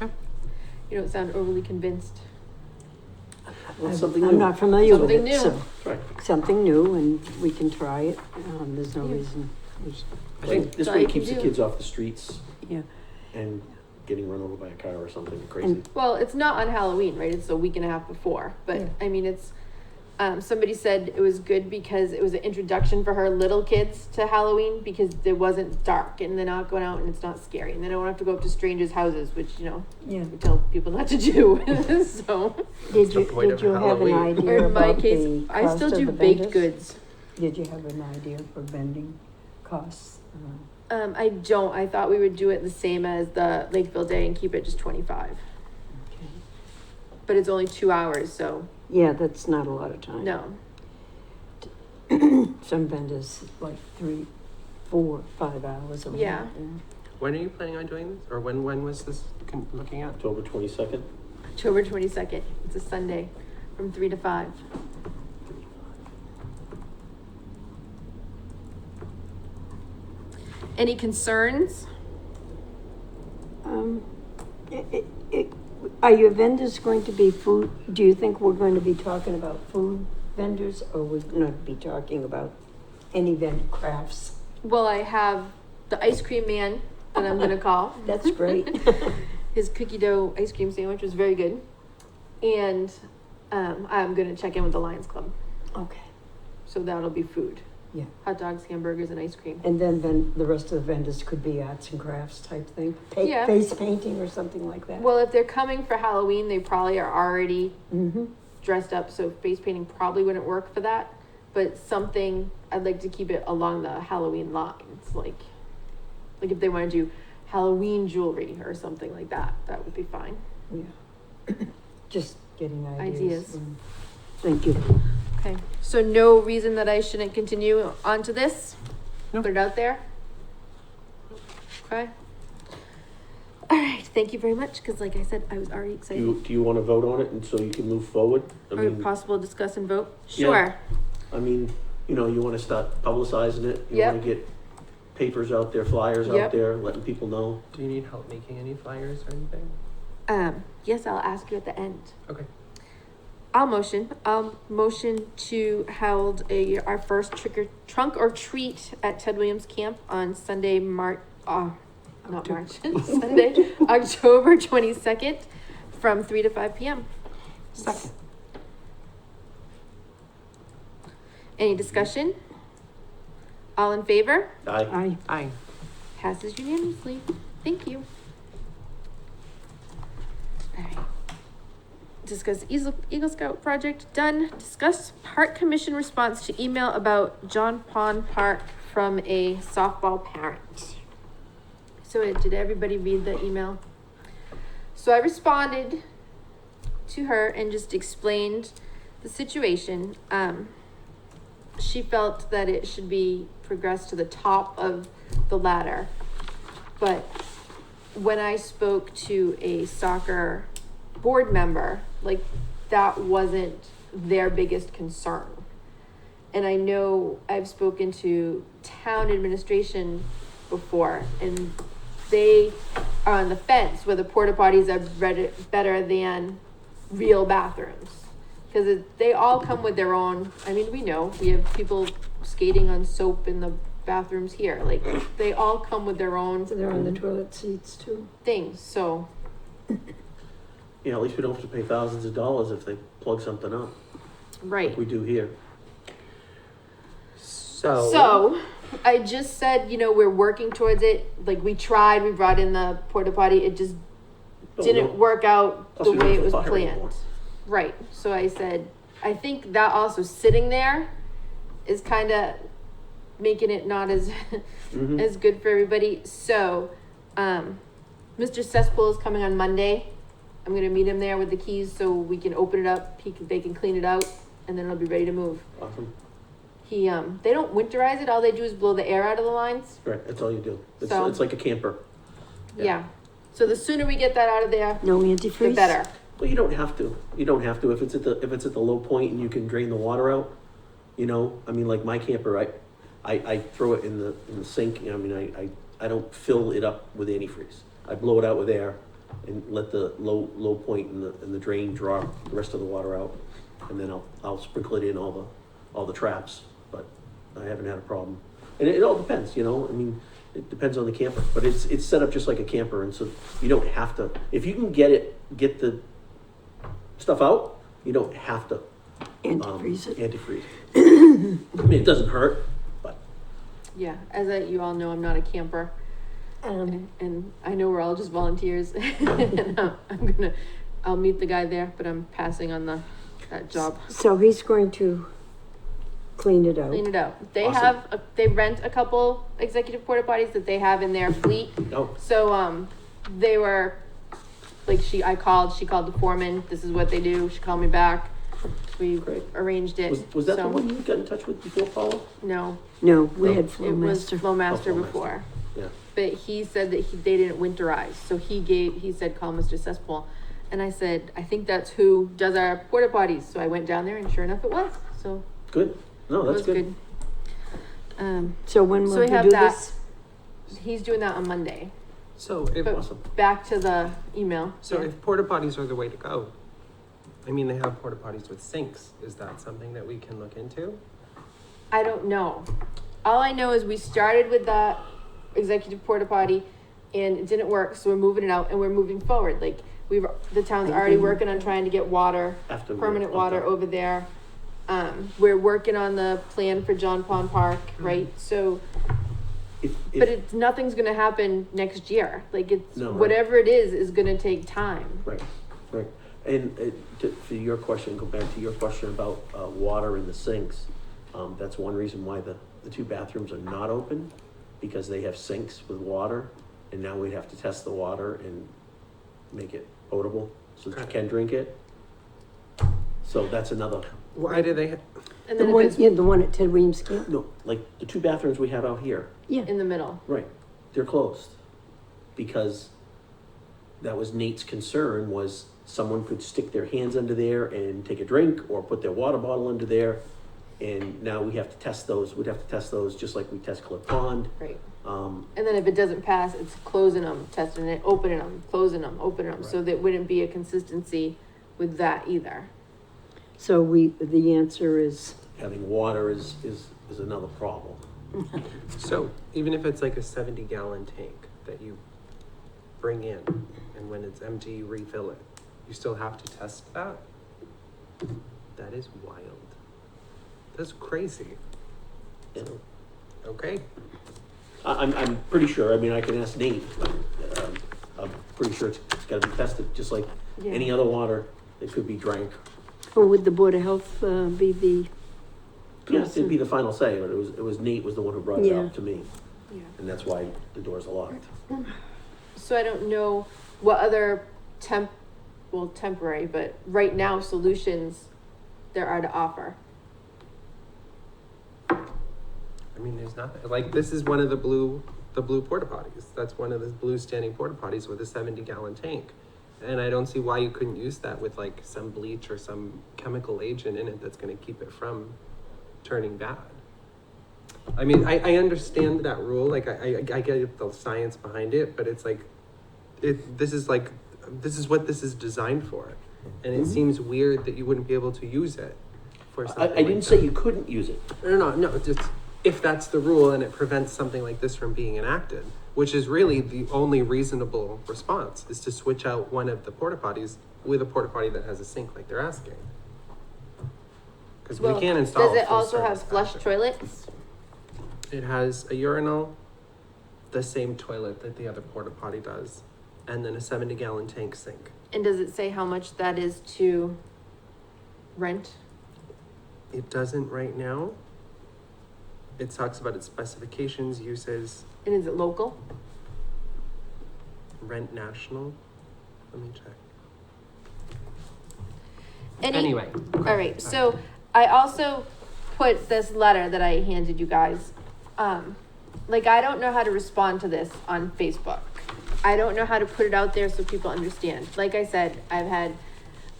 You don't sound overly convinced. well, something I'm new. not familiar with Something it, new. so, Right. something new, and we can try it. There's no Yeah. reason. I think This That's all way you it can keeps the do. kids off the streets Yeah. and getting run over by a car or something crazy. And- Well, it's not on Halloween, right? It's a week and a half before, but Yeah. I mean, it's, somebody said it was good because it was an introduction for her little kids to Halloween because it wasn't dark and they're not going out and it's not scary and they don't have to go up to strangers' houses, which, you know, Yeah. we tell people not to do. So, Did you, the point did of you have an Halloween. or idea in my about case, the I cost still of do the baked vendors? goods. Did you have an idea for vending costs? I don't. I thought we would do it the same as the Lakeville Day and keep it just 25. Okay. But it's only 2 hours, so Yeah, that's not a lot of time. no. Some vendors like 3, 4, 5 hours. or Yeah. more, When are you planning on doing this? Or when was this looking at? October 22nd. October 22nd. It's a Sunday from 3 to 5. Any concerns? Are your vendors going to be food? Do you think we're going to be talking about food vendors, or we're not be talking about any vendor crafts? Well, I have the ice cream man that I'm gonna call. That's great. His cookie dough ice cream sandwich was very good. And I'm gonna check in with the Lions Club. Okay, So that'll be food. yeah. Hot dogs, hamburgers, and ice cream. And then the rest of the vendors could be arts and crafts type thing? Yeah. Face painting or something like that? Well, if they're coming for Halloween, they probably are already Mm-hmm. dressed up, so face painting probably wouldn't work for that. But something, I'd like to keep it along the Halloween lines, like if they want to do Halloween jewelry or something like that, that would be fine. Yeah. Just getting ideas. Ideas. Thank you. Okay, so no reason that I shouldn't continue on to this? No. Put it out there? Okay. All right, thank you very much, because like I said, I was already excited. Do you want to vote on it and so you can move forward? I Or mean, possible discuss and vote? Yeah. Sure. I mean, you know, you want to start publicizing it. You want to get papers out there, flyers Yep. out there, letting people know. Do you need help making any flyers or anything? Yes, I'll ask you at the end. Okay. I'll motion to hold our first trunk or treat at Ted Williams Camp on Sunday, Sunday, October 22nd from 3 to 5 p.m. Second. Any discussion? All in favor? Aye. Aye. Passes unanimously. Thank you. All right. discuss Eagle Scout project, done. Discuss park commission response to email about John Pond Park from a softball parent. So did everybody read the email? So I responded to her and just explained the situation. She felt that it should be progressed to the top of the ladder. But when I spoke to a soccer board member, like, that wasn't their biggest concern. And I know I've spoken to town administration before, and they are on the fence whether porta potties are better than real bathrooms. Because they all come with their own, I mean, we know, we have people skating on soap in the bathrooms here. Like, they all come with their own So they're on the toilet seats too. things, so, Yeah, at least we don't have to pay thousands of dollars if they plug something up, right. like we do here. So, I just said, you know, we're working towards it. Like, we tried, we brought in the porta potty, it just But we didn't don't- work out plus the we don't way have it was fire planned. anymore. Right, so I said, I think that also sitting there is kind of making it not as Mhm. as good for everybody. So, Mr. Cesspool is coming on Monday. I'm gonna meet him there with the keys so we can open it up. They can clean it out, and then it'll be ready to move. Awesome. They don't winterize it. All they do is blow the air out of the lines. Right, that's all you do. It's, So- it's like a camper. Yeah. Yeah. So the sooner we get that out of there, No the antifreeze? better. Well, you don't have to. You don't have to. If it's at the low point and you can drain the water out, you know, I mean, like my camper, I throw it in the sink. I mean, I don't fill it up with antifreeze. I blow it out with air and let the low point in the drain draw the rest of the water out, and then I'll sprinkle it in all the traps. But I haven't had a problem. And it all depends, you know. I mean, it depends on the camper, but it's set up just like a camper, and so you don't have to. If you can get the stuff out, you don't have to Antifreeze it? antifreeze. I mean, it doesn't hurt, but Yeah, you all know, I'm not a camper, and I know we're all just volunteers. And I'll meet the guy there, but I'm passing on that job. So he's going to clean it out. Clean it out. They Awesome. they rent a couple executive porta potties that they have in their fleet. no. So, they were, like, she called the foreman, this is what they do, she called me back, we Great. arranged it. Was that the So, one you got in touch with before, Paula? No, No, we No. had it was Flowmaster. Flowmaster Flowmaster. before. Yeah. But he said that they didn't winterize, so he said, call Mr. Cesspool. And I said, I think that's who does our porta potties, so I went down there and sure enough it was, so Good. No, it that's was good. good. So when So will we he have do that. this? He's doing that on Monday. So if, But Awesome. back to the email. so Yeah. if porta potties are the way to go, I mean, they have porta potties with sinks. Is that something that we can look into? I don't know. All I know is we started with that executive porta potty and it didn't work, so we're moving it out and we're moving forward. Like, the town's already working on trying to get water, After permanent water okay. over there. We're working on the plan for John Pond Park, right? So, but nothing's gonna happen next year. Like, it's, No, right. whatever it is gonna take time. Right, right. And for your question, go back to your question about water in the sinks. That's one reason why the two bathrooms are not open, because they have sinks with water, and now we'd have to test the water and make it potable so that you can drink it. So that's another, Why do they? And The then one, if yeah, it's the one at Ted Williams Camp? no, like the two bathrooms we have out here, Yeah. in the middle. right, they're closed. Because that was Nate's concern, was someone could stick their hands under there and take a drink, or put their water bottle under there. And now we have to test those, we'd have to test those just like we test Cliff Pond. Right. Um, And then if it doesn't pass, it's closing them, testing it, opening them, closing them, opening them. So Right. there wouldn't be a consistency with that either. So the answer is, having water is another problem. So even if it's like a 70-gallon tank that you bring in, and when it's empty, you refill it, you still have to test that? That is wild. That's crazy. You know? Okay. I'm pretty sure, I mean, I can ask Nate, but, I'm pretty sure it's gotta be tested, just like Yeah. any other water It could be drank. Or would the Board of Health, be the Yes, it'd be person? the final say, but it was Nate was the one who brought it Yeah. up to me, Yeah. and that's why the doors are locked. So I don't know what other temporary, but right now solutions there are to offer. I mean, there's nothing, like, this is one of the blue porta potties. That's one of the blue standing porta potties with a 70-gallon tank. And I don't see why you couldn't use that with like some bleach or some chemical agent in it that's gonna keep it from turning bad. I mean, I understand that rule, like, I get the science behind it, but it's like, this is what this is designed for. And it Mhm. seems weird that you wouldn't be able to use it for something I didn't like say that. you couldn't use it. No, just if that's the rule and it prevents something like this from being enacted, which is really the only reasonable response, is to switch out one of the porta potties with a porta potty that has a sink like they're asking. Because we Well, can't install. does it full also have service flush bathroom. toilets? It has a urinal, the same toilet that the other porta potty does, and then a 70-gallon tank sink. And does it say how much that is to rent? It doesn't right now. It talks about its specifications, uses, And is it local? rent national. Let me check. Any- Anyway. All right, so I also put this letter that I handed you guys. Like, I don't know how to respond to this on Facebook. I don't know how to put it out there so people understand. Like I said, I've had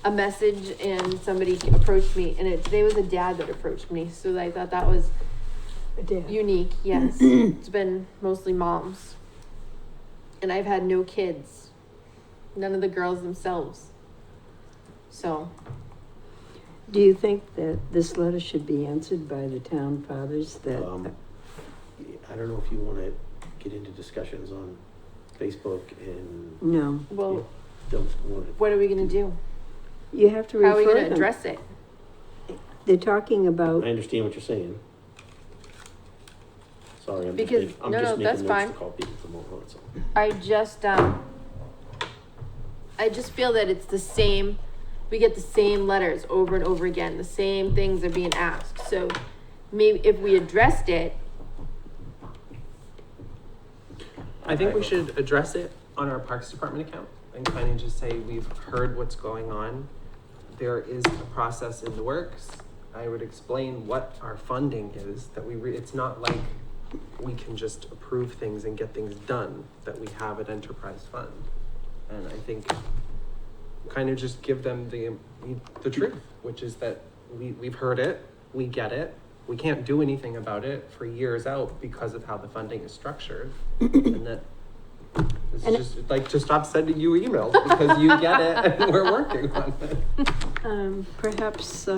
a message and somebody approached me, and today was a dad that approached me, so I thought that was unique. Yes, it's been mostly moms, and I've had no kids, none of the girls themselves. So Do you think that this letter should be answered by the town fathers that, I don't know if you wanna get into discussions on Facebook and no, well, don't wanna. what are we gonna do? you have to How are we refer gonna them. address it? They're talking about, I understand what you're saying. Sorry, I'm just Because- making, I'm no, just no, making that's notes fine. to call people tomorrow, that's all. I just feel that it's the same, we get the same letters over and over again, the same things are being asked, so maybe if we addressed it, I think we should address it on our Parks Department account and kind of just say, we've heard what's going on. There is a process in the works. I would explain what our funding is, that it's not like we can just approve things and get things done, that we have an enterprise fund. And I think kind of just give them the truth, which is that we've heard it, we get it, we can't do anything about it for years out because of how the funding is structured. And that this And- is just like to stop sending you emails because you get it and we're working on it. perhaps,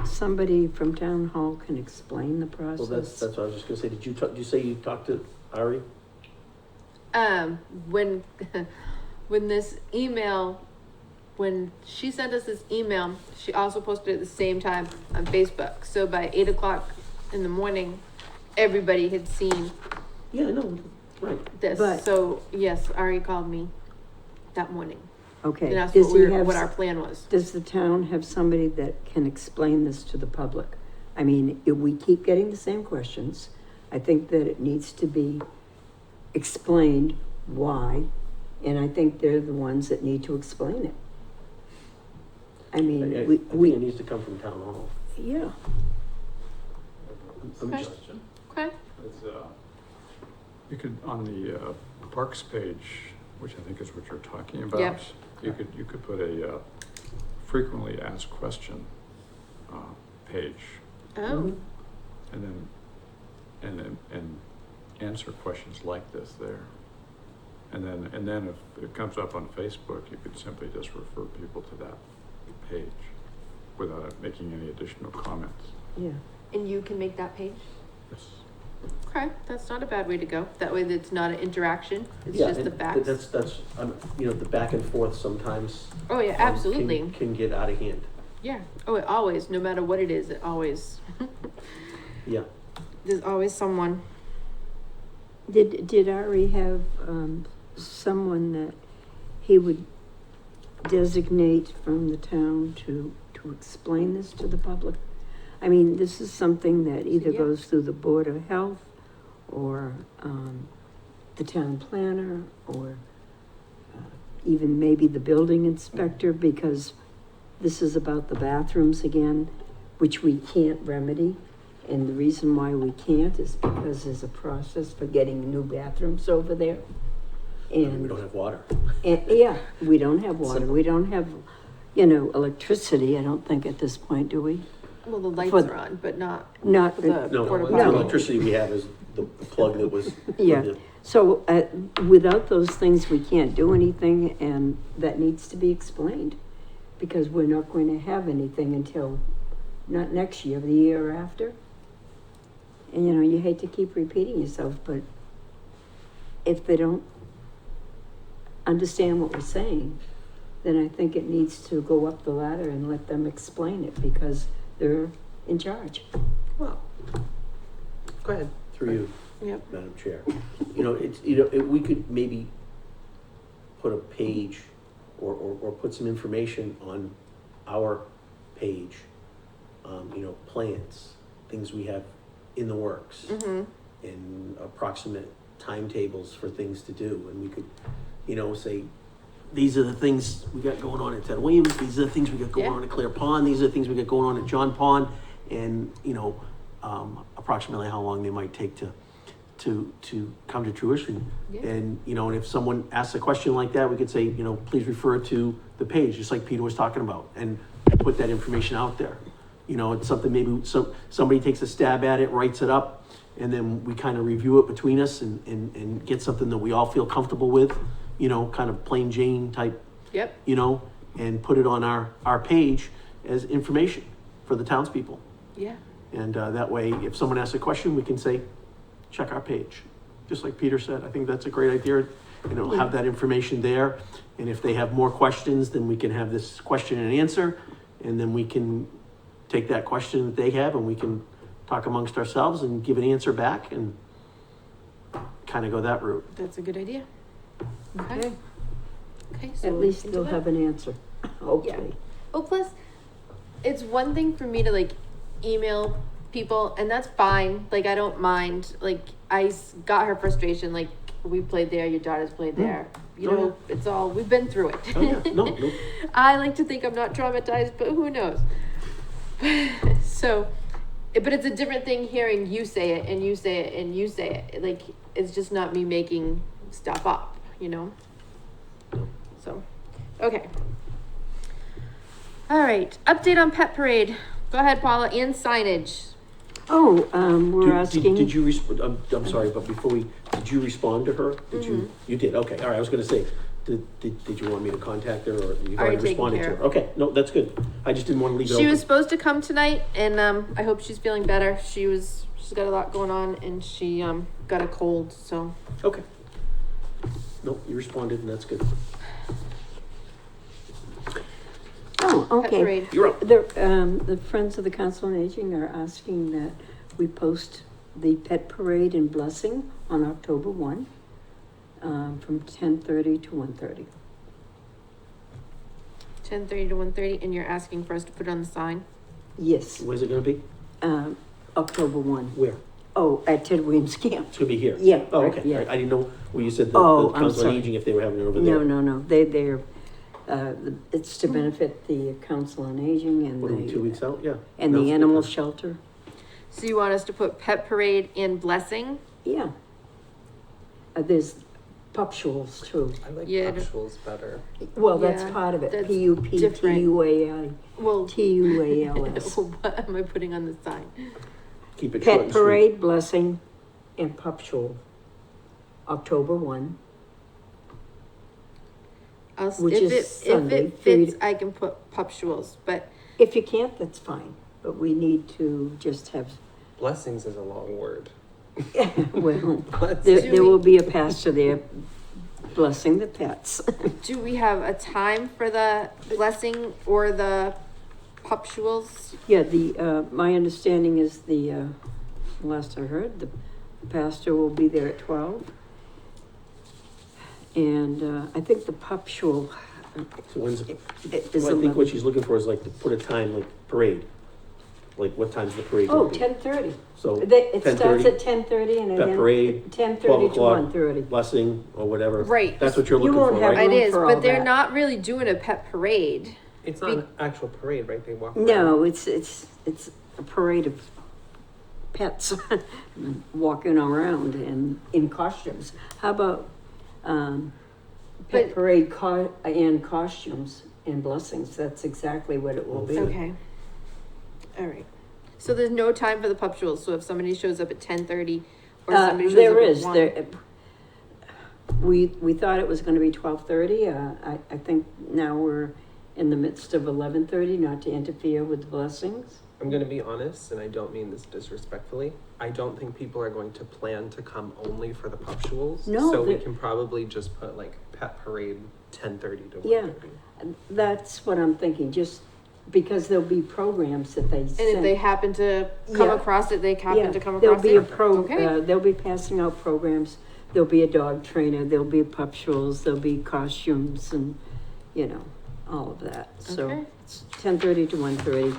somebody from town hall can explain the Well, process. that's what I was just gonna say. Did you say you talked to Ari? when, when she sent us this email, she also posted it at the same time on Facebook, so by 8 o'clock in the morning, everybody had seen Yeah, no, right. this, But- so yes, Ari called me that morning, Okay, and asked does he have, what our plan was. does the town have somebody that can explain this to the public? I mean, if we keep getting the same questions, I think that it needs to be explained why, and I think they're the ones that need to explain it. I I mean, think it needs to come from town hall. yeah, I'm Okay. just, Okay, It's, you could, on the Parks page, which I think is what you're talking about. Yep. You could put a frequently asked question page, oh, and then answer questions like this there. And then if it comes up on Facebook, you could simply just refer people to that page without making any additional comments. yeah. and you can make that page? Yes. Okay, that's not a bad way to go, that way it's not an interaction, it's yeah, just the and facts. that's, the back and forth sometimes. Oh, yeah, absolutely. Can get out of hand. Yeah, oh, it always, no matter what it is, it always, Yeah. there's always someone. Did Ari have, someone that he would designate from the town to explain this to the public? I mean, this is something that either Yeah. goes through the Board of Health or, the town planner or, even maybe the building inspector, because this is about the bathrooms again, which we can't remedy. And the reason why we can't is because there's a process for getting new bathrooms over there. We And, don't have water. yeah, we don't have water, we don't have, electricity, I don't think at this point, do we? Well, the lights For- are on, but not Not, the No, porta the potty. electricity we have is the plug that was. Yeah. So, without those things, we can't do anything, and that needs to be explained. Because we're not going to have anything until, not next year, the year after. And, you hate to keep repeating yourself, but if they don't understand what we're saying, then I think it needs to go up the ladder and let them explain it, because they're in charge. Well, go ahead. Through you, Yep. Madam Chair. We could maybe put a page or put some information on our page, plans, things we have in the works, Mm-hmm. and approximate timetables for things to do, and we could, say, these are the things we got going on at Ted Williams, these are the things we got going Yeah. on at Clear Pond, these are the things we got going on at John Pond, and, approximately how long they might take to come to fruition. Yeah. And, and if someone asks a question like that, we could say, please refer to the page, just like Peter was talking about, and put that information out there. It's something maybe somebody takes a stab at it, writes it up, and then we kind of review it between us and get something that we all feel comfortable with, kind of plain Jane type, Yep. and put it on our page as information for the townspeople. Yeah. And that way, if someone asks a question, we can say, check our page. Just like Peter said, I think that's a great idea, and it'll have that information there. And if they have more questions, then we can have this question and answer, and then we can take that question that they have and we can talk amongst ourselves and give an answer back and kind of go that route. That's a good idea. Okay. Okay. So At we'll least look into they'll that. have an answer, hopefully. Oh, plus, it's one thing for me to like email people, and that's fine. Like, I don't mind. Like, got her frustration. Like, we played there, your daughter's played there. You Oh, know, it's all, we've been through it. Oh, yeah, no. I like to think I'm not traumatized, but who knows? So, but it's a different thing hearing you say it and you say it and you say it. Like, it's just not me making stuff up, So, okay. All right, update on Pet Parade. Go ahead, Paula, and signage. Oh, we're asking. Did you respond? I'm sorry, but did you respond to her? Did you? You did. Okay. All right. I was going to say, did you want me to contact her, or you've already Already taken responded to care her? of. Okay. No, that's good. I just didn't want to leave it She open. was supposed to come tonight, and I hope she's feeling better. She's got a lot going on, and she got a cold, so. Okay. No, you responded, and that's good. Oh, Pet okay. Parade. You're up. The Friends of the Council on Aging are asking that we post the pet parade and blessing on October 1, from 10:30 to 1:30. 10:30 to 1:30, and you're asking for us to put it on the sign? Yes, Where's it going to be? October 1. Where? Oh, at Ted Williams Camp. It's going to be here. Yeah. Oh, right, okay. yeah. All right. I didn't know where you said Oh, the I'm Council on sorry. Aging, if they were having it over there. No. They're, it's to benefit the Council on Aging and What are we, 2 weeks out? Yeah. and No, the animal shelter. So you want us to put Pet Parade and blessing? Yeah. There's pupschules too. I like Yeah, pupschules better. Well, that's Yeah, part of it. that's P-U-P-T-U-A-L. Well, T-U-A-L-S. what am I putting on the sign? Keep it short Pet and sweet. parade, blessing, and pupschul. October 1. Which If is Sunday, it fits, 3 I can put pupschules, but If you can't, that's fine. But we need to just have, Blessings is a long word. well, Blessings. there will be a pastor there blessing the pets. do we have a time for the blessing or the pupschules? Yeah, my understanding is last I heard, the pastor will be there at 12. And I think the pupschul, So when's, Is well, I think what she's looking for is like to put a time, like parade. Like what time's the parade Oh, gonna be? 10:30. So It starts 10:30, at 10:30 and pep then parade, 10:30 12 to o'clock, 1:30. blessing or whatever. Right. That's what you're You looking won't for, have right? It room is, for all but they're that. not really doing a pet parade. It's not an actual parade, right? They walk around. No, it's a parade of pets walking around and in costumes. How about, pet But- parade and costumes and blessings? That's exactly what it will be. Okay. All right. So there's no time for the puptules. So if somebody shows up at 10:30 or somebody shows There up is, at 1. there, we thought it was gonna be 12:30. I think now we're in the midst of 11:30, not to interfere with the blessings. I'm gonna be honest, and I don't mean this disrespectfully. I don't think people are going to plan to come only for the puptules. No, So we the- can probably just put like pet parade 10:30 to Yeah. 1:30. That's what I'm thinking, just because there'll be programs that they And send. if they happen to come Yeah. across it, they happen to come There'll across be it. a they'll be passing out programs, there'll be a dog trainer, there'll be puptules, there'll be costumes and, all of that. So Okay. it's 10:30 to 1:30.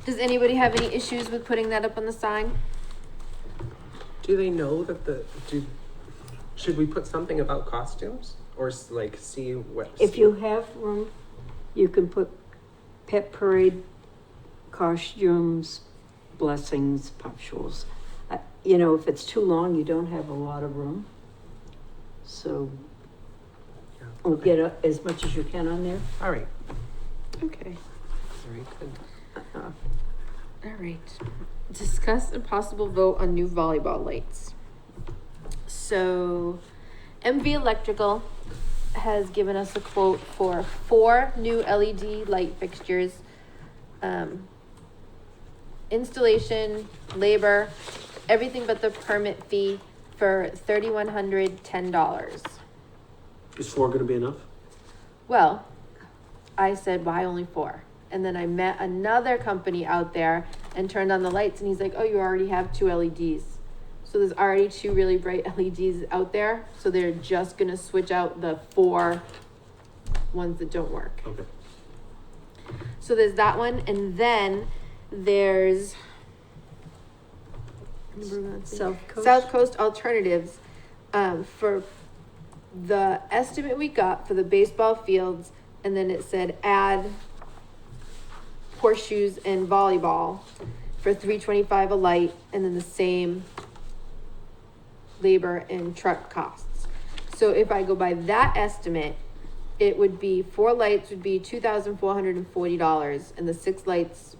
Does anybody have any issues with putting that up on the sign? Do they know that should we put something about costumes or like see what? If you have room, you can put pet parade, costumes, blessings, puptules. If it's too long, you don't have a lot of room. So Yeah. we'll get as much as you can on there. All right. Okay. Very good. All right. Discuss and possible vote on new volleyball lights. So, MV Electrical has given us a quote for 4 new LED light fixtures. Installation, labor, everything but the permit fee for $3,110. Is 4 gonna be enough? Well, I said, why only 4? And then I met another company out there and turned on the lights and he's like, oh, you already have 2 LEDs. So there's already 2 really bright LEDs out there. So they're just gonna switch out the 4 ones that don't work. Okay. So there's that one. And then there's South Coast. South Coast Alternatives, for the estimate we got for the baseball fields, and then it said add horseshoes and volleyball for $325 a light, and then the same labor and truck costs. So if I go by that estimate, it would be 4 lights would be $2,440, and the 6 lights,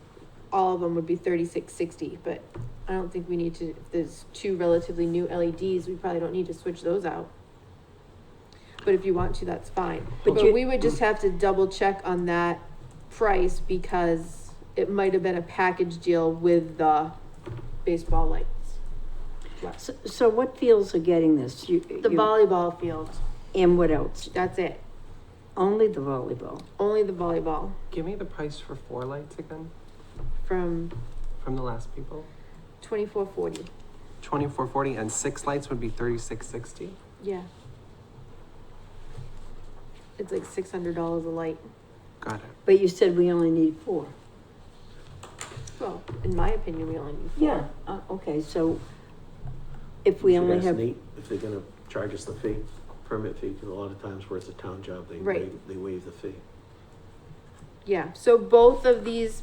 all of them would be $3,660. But I don't think we need to. If there's 2 relatively new LEDs, we probably don't need to switch those out. But if you want to, that's fine. But But you- we would just have to double check on that price because it might have been a package deal with the baseball lights. So what fields are getting this? The volleyball field, And what else? that's it. Only the volleyball. Only the volleyball Give me the price for 4 lights again from from the last people. $24.40. $24.40 and 6 lights would be $36.60. Yeah. It's like $600 a light. Got it. But you said we only need 4. Well, in my opinion, we only need 4. Yeah, okay, so if we should only ask have, Nate if they're gonna charge us the fee, permit fee, because a lot of times where it's a town job, they Right. waive the fee. Yeah, so both of these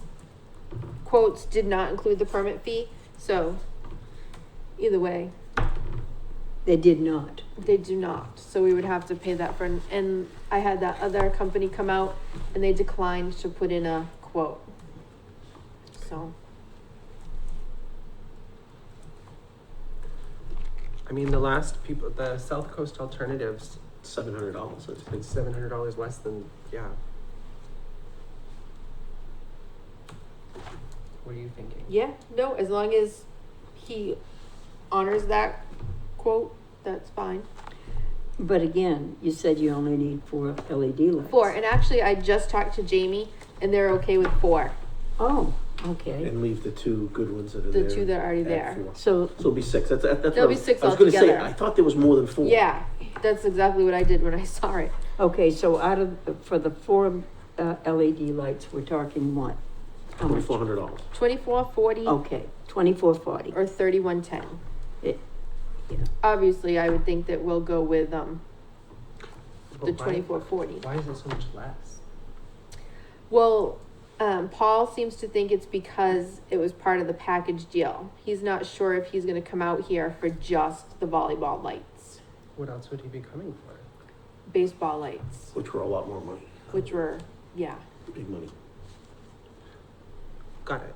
quotes did not include the permit fee, so either way, they did not. they do not. So we would have to pay that for, and I had that other company come out and they declined to put in a quote. So, I mean, the last people, the South Coast Alternatives, $700, that's big. it's $700 less than, yeah. What are you thinking? yeah, no, as long as he honors that quote, that's fine. But again, you said you only need 4 LED lights. 4, and actually I just talked to Jamie and they're okay with 4. Oh, Okay, And leave the two good ones that are The there. two that are already at there. 4. so, So it'll be 6, that's what There'll be 6 I was gonna say, altogether. I thought there was more than 4. Yeah, that's exactly what I did when I saw it. okay, so out of, for the 4 LED lights, we're talking what? How much? $2,400. 2440 Okay, 2440. or 3110. It- yeah. Obviously, I would think that we'll go with the But 2440. Why is it so much less? Well, Paul seems to think it's because it was part of the package deal. He's not sure if he's gonna come out here for just the volleyball lights, What else would he be coming for? baseball lights, Which were a lot more money, which were, yeah. big money. Got it.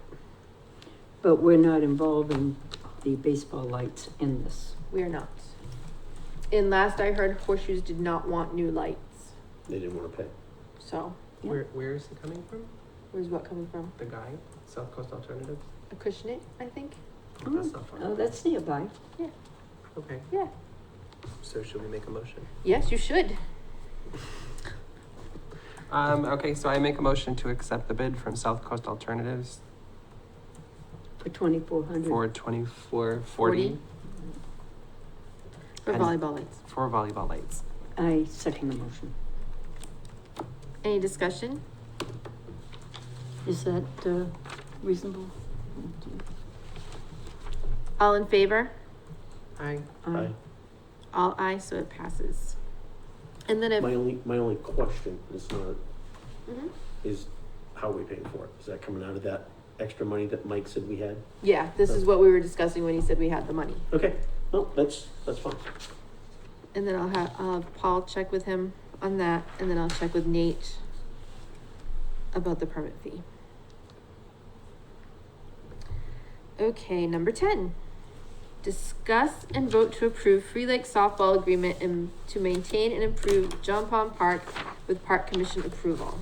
But we're not involving the baseball lights in this. We are not. And last I heard, Horseshoes did not want new lights. They didn't wanna pay. So, Yeah. Where is he coming from? where's what coming from? The guy? South Coast Alternatives? A Cushionate, I think? That's not far. Oh, that's nearby. Okay, Yeah. so should we make a motion? Yes, you should. Okay, so I make a motion to accept the bid from South Coast Alternatives For 2400. for 2440 For And- volleyball lights. for volleyball lights. I second the motion. Any discussion? Is that reasonable? All in favor? Aye. Aye. All aye, so it passes. And then if, My only question is not, Mhm. is how are we paying for it? Is that coming out of that extra money that Mike said we had? yeah, this is what we were discussing when he said we had the money. Okay, no, that's fine. And then I'll have Paul check with him on that, and then I'll check with Nate about the permit fee. Okay, number 10. Discuss and vote to approve Free Lake softball agreement and to maintain and improve John Pond Park with Park Commission approval.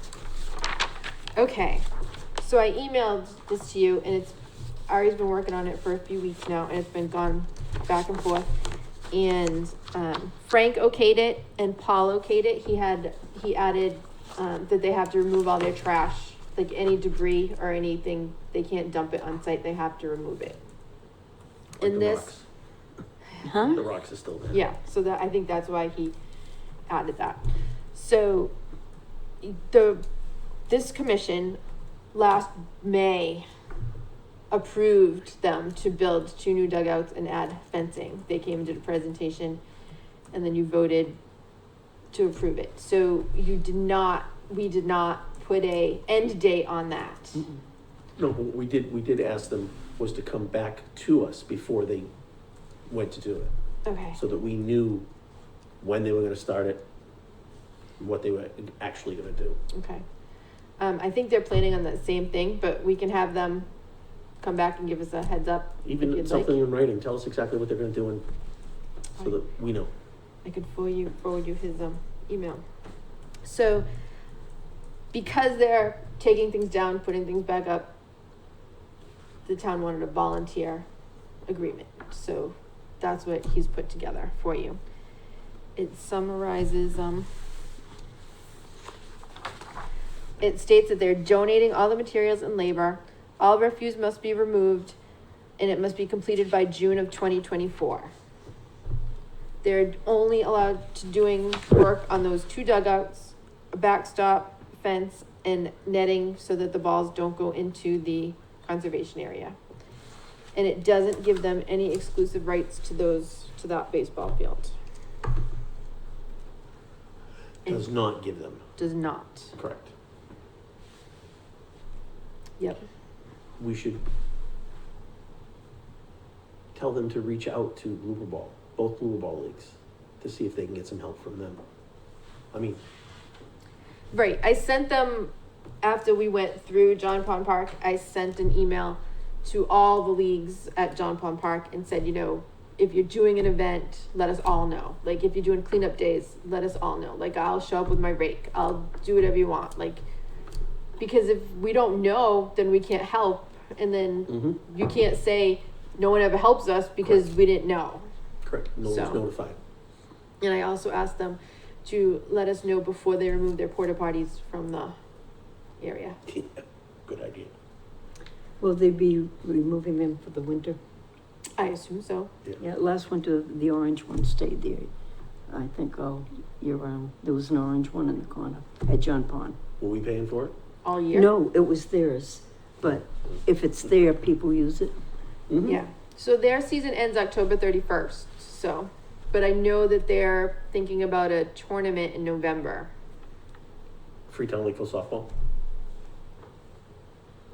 Okay, so I emailed this to you, and Ari's been working on it for a few weeks now, and it's been gone back and forth. And Frank okayed it and Paul okayed it. He added that they have to remove all their trash, like any debris or anything. They can't dump it on site. They have to remove it. Like In the this, rocks. Huh? The rocks are still there. yeah. So that I think that's why he added that. So this commission last May approved them to build 2 new dugouts and add fencing. They came and did a presentation, and then you voted to approve it. So we did not put a end date on that. No, but what we did ask them was to come back to us before they went to do it, Okay. so that we knew when they were gonna start it, what they were actually gonna do. Okay. I think they're planning on that same thing, but we can have them come back and give us a heads up if Even you'd something like. in writing, tell us exactly what they're gonna do, and so that we know. I could forward you his email. So because they're taking things down, putting things back up, the town wanted a volunteer agreement. So that's what he's put together for you. It summarizes, it states that they're donating all the materials and labor. All refuse must be removed, and it must be completed by June of 2024. They're only allowed to doing work on those 2 dugouts, a backstop fence, and netting so that the balls don't go into the conservation area. And it doesn't give them any exclusive rights to that baseball field. Does not give them, Does not. correct. Yep. We should tell them to reach out to Blooper Ball, both Blooper Ball leagues, to see if they can get some help from them. I mean, Right, I sent them, after we went through John Pond Park, I sent an email to all the leagues at John Pond Park and said, if you're doing an event, let us all know. Like, if you're doing cleanup days, let us all know. Like, I'll show up with my rake, I'll do whatever you want, like, because if we don't know, then we can't help, and then you can't say, no one ever helps us because we didn't know. correct, no one's So. notified. And I also asked them to let us know before they remove their porta potties from the area. Good idea. Will they be removing them for the winter? I assume so. Yeah, last winter, the orange one stayed there, I think, all year round. There was an orange one in the corner at John Pond. Were we paying for it? All year? No, it was theirs, but if it's there, people use it. Mhm. Yeah, so their season ends October 31st, so, but I know that they're thinking about a tournament in November. Freetown Lakeville softball?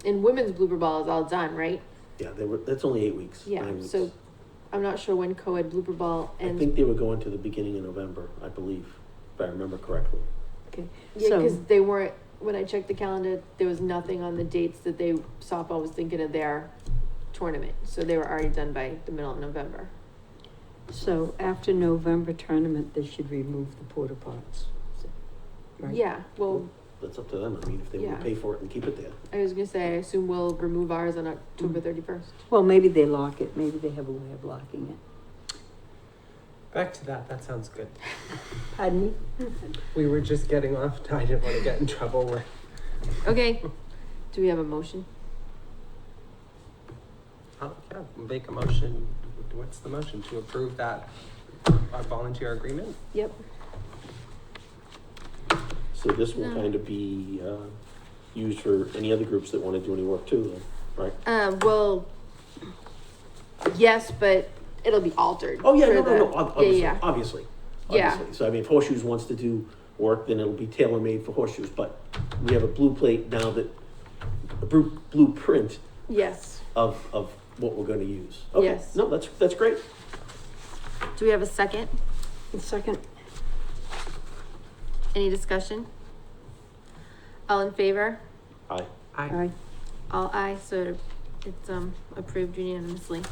And women's blooper ball is all done, right? Yeah, that's only 8 weeks. Yeah, 9 weeks. so I'm not sure when co-ed blooper ball I ends. think they were going to the beginning of November, I believe, if I remember correctly. Okay, Yeah, so, because they weren't, when I checked the calendar, there was nothing on the dates that softball was thinking of their tournament. So they were already done by the middle of November. so after November tournament, they should remove the porta pots. Right? Yeah, well, That's up to them. I mean, if they want Yeah. to pay for it and keep it there. I was gonna say, I assume we'll remove ours on October Mm. 31st. Well, maybe they lock it, maybe they have a way of locking it. Back to that sounds good. Pardon me? We were just getting off, I didn't want to get in trouble with. Okay, do we have a motion? Yeah, make a motion, what's the motion, to approve that, our volunteer agreement? Yep. So this will No. kind of be used for any other groups that want to do any work too, then, right? Well, yes, but it'll be altered. Oh, yeah, for no, the- no, no, obviously, yeah. obviously. Yeah. Obviously. So I mean, if Horseshoes wants to do work, then it'll be tailor-made for Horseshoes, but we have a blue plate now that, a blueprint Yes. of what we're gonna use. Okay. Yes. No, that's great. Do we have a second? A second, Any discussion? All in favor? Aye. aye. All aye, so it's approved unanimously.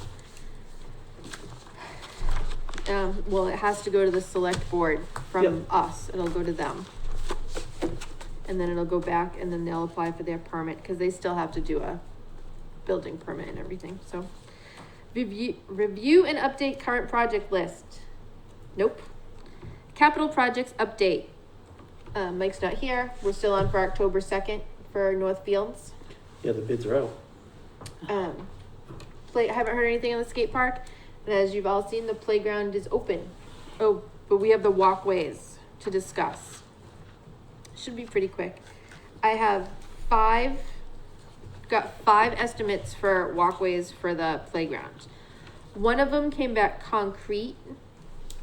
Well, it has to go to the select board from Yep. us, it'll go to them. And then it'll go back and then they'll apply for their permit, cause they still have to do a building permit and everything, so. Review and update current project list. Nope. Capital projects update. Mike's not here, we're still on for October 2nd for North Fields. Yeah, the bids are out. Haven't heard anything on the skate park, and as you've all seen, the playground is open. Oh, but we have the walkways to discuss. Should be pretty quick. I have got 5 estimates for walkways for the playground. One of them came back concrete.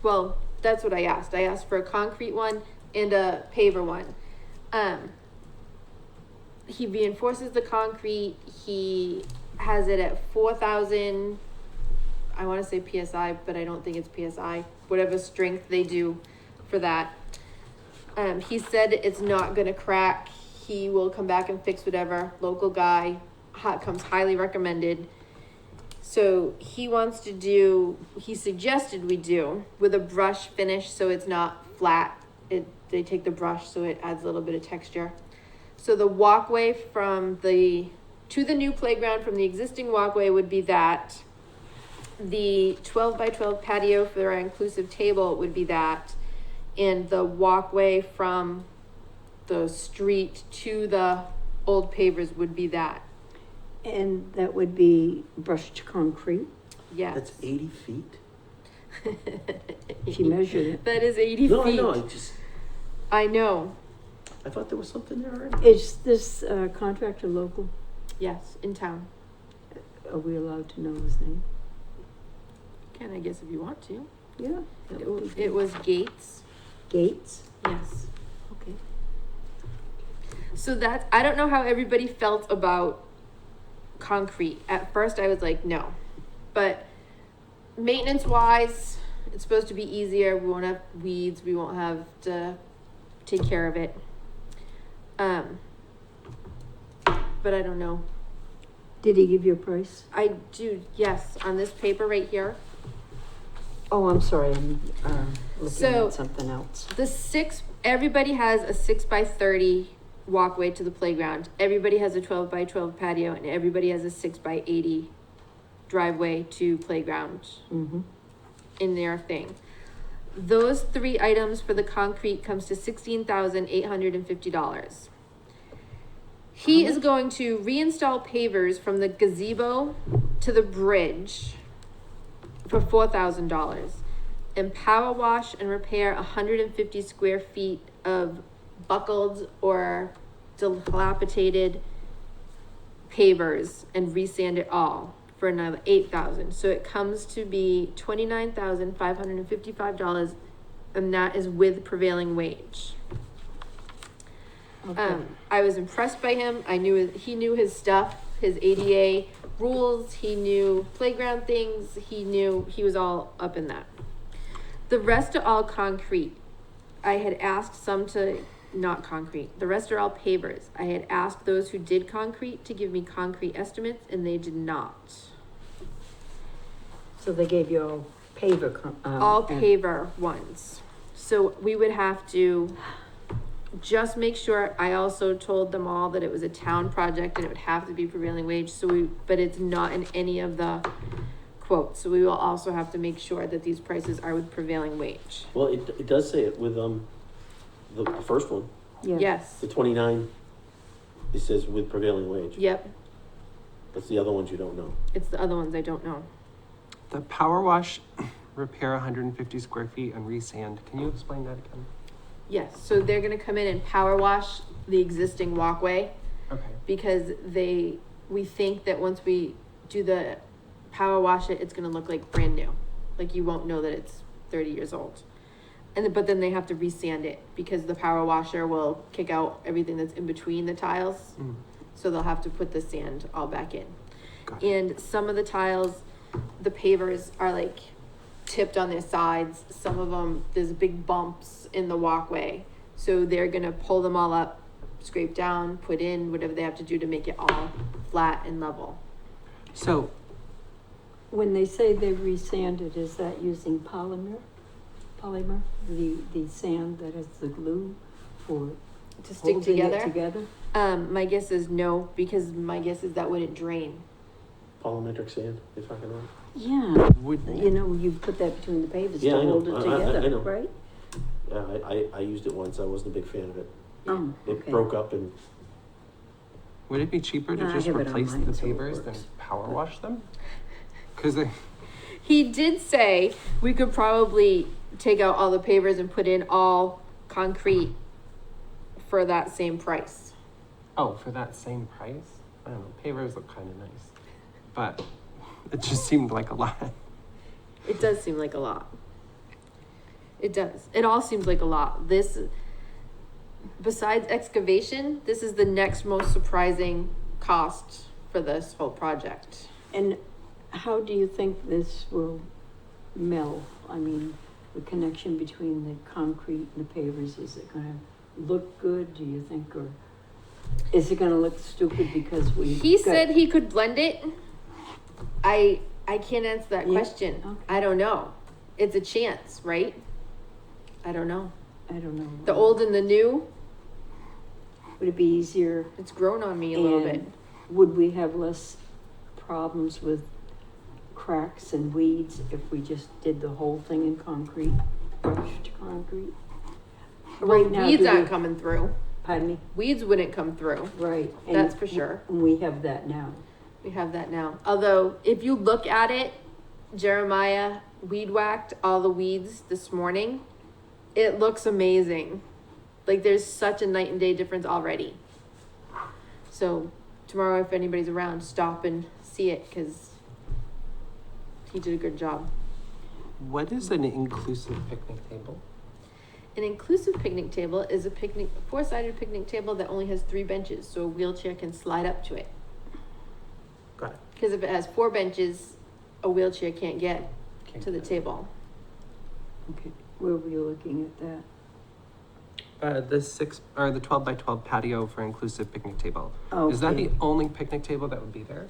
Well, that's what I asked. I asked for a concrete one and a paver one. He reinforces the concrete. He has it at 4,000, I want to say PSI, but I don't think it's PSI, whatever strength they do for that. He said it's not going to crack. He will come back and fix whatever. Local guy, comes highly recommended. So he suggested we do with a brush finish so it's not flat. They take the brush so it adds a little bit of texture. So the walkway to the new playground from the existing walkway would be that. The 12 by 12 patio for our inclusive table would be that. And the walkway from the street to the old pavers would be that. And that would be brushed concrete, Yes. That's 80 feet? if you measured it. That is 80 No, feet. I know, I know. I thought there was something there already. Is this contractor local? Yes, in town. Are we allowed to know his name? Can I guess if you want to? Yeah. that would be It good. was Gates. Gates? Yes. Okay. So I don't know how everybody felt about concrete. At first I was like, no. But maintenance wise, it's supposed to be easier. We won't have weeds. We won't have to take care of it. But I don't know. Did he give you a price? I do, yes, on this paper right here. Oh, I'm sorry, I'm looking So- at something else. Everybody has a 6 by 30 walkway to the playground. Everybody has a 12 by 12 patio, and everybody has a 6 by 80 driveway to playground Mm-hmm. in their thing. Those 3 items for the concrete comes to $16,850. He How is much? going to reinstall pavers from the gazebo to the bridge for $4,000 and power wash and repair 150 square feet of buckled or dilapidated pavers and resand it all for another $8,000. So it comes to be $29,555, and that is with prevailing wage. Okay. I was impressed by him. I knew he knew his stuff, his ADA rules. He knew playground things. He was all up in that. The rest are all concrete. I had asked some to not concrete. The rest are all pavers. I had asked those who did concrete to give me concrete estimates, and they did not. So they gave you all paver, All and- paver ones. So we would have to just make sure. I also told them all that it was a town project and it would have to be prevailing wage. But it's not in any of the quotes. So we will also have to make sure that these prices are with prevailing wage. Well, it does say it with, the first one, Yeah. Yes. the 29, it says with prevailing wage. Yep. That's the other ones you don't know. It's the other ones I don't know. The power wash, repair 150 square feet and resand. Can you explain that again? Yes. So they're gonna come in and power wash the existing walkway Okay. because we think that once we do the power wash it, it's gonna look like brand new. Like you won't know that it's 30 years old. But then they have to resand it because the power washer will kick out everything that's in between the tiles. Mm. So they'll have to put the sand all back in. Got it. And some of the tiles, the pavers are like tipped on their sides. Some of them, there's big bumps in the walkway. So they're gonna pull them all up, scrape down, put in whatever they have to do to make it all flat and level. So, When they say they resanded, is that using polymer? The sand that has the glue for To stick holding it together? together? My guess is no, because my guess is that wouldn't drain. Polymetric sand, you're talking about? Yeah, would, you put that between the pavers Yeah, to I know. hold it I together, know. right? Yeah, I used it once, I wasn't a big fan of it. Oh, It okay. broke up and, would it be cheaper to No, I just have it on replace mine, the so it pavers than works. power wash them? Because He did say we could probably take out all the pavers and put in all concrete for that same price. oh, for that same price? I don't know, pavers look kind of nice, but it just seemed like a lot. It does seem like a lot. It does. It all seems like a lot. This, besides excavation, this is the next most surprising cost for this whole project. And how do you think this will meld? I mean, the connection between the concrete and the pavers, is it gonna look good, do you think, or is it gonna look stupid because we? He said he could blend it. I can't answer that Yeah, question. okay. I don't know. It's a chance, right? I don't know. I don't know. The old and the new, Would it be easier, it's grown on me a little bit. and would we have less problems with cracks and weeds if we just did the whole thing in concrete, brushed concrete? Well, Right now, weeds do aren't we- coming through. Pardon me? Weeds wouldn't come through. Right. and That's for sure. We have that now. We have that now. Although, if you look at it, Jeremiah weed whacked all the weeds this morning. It looks amazing. Like there's such a night and day difference already. So tomorrow, if anybody's around, stop and see it because he did a good job. What is an inclusive picnic table? An inclusive picnic table is a four-sided picnic table that only has 3 benches, so a wheelchair can slide up to it. Got it. Because if it has 4 benches, a wheelchair can't get Can't to the get it. table. Okay, where were you looking at that? The 12 by 12 patio for inclusive picnic table. Oh, Is that okay. the only picnic table that would be there?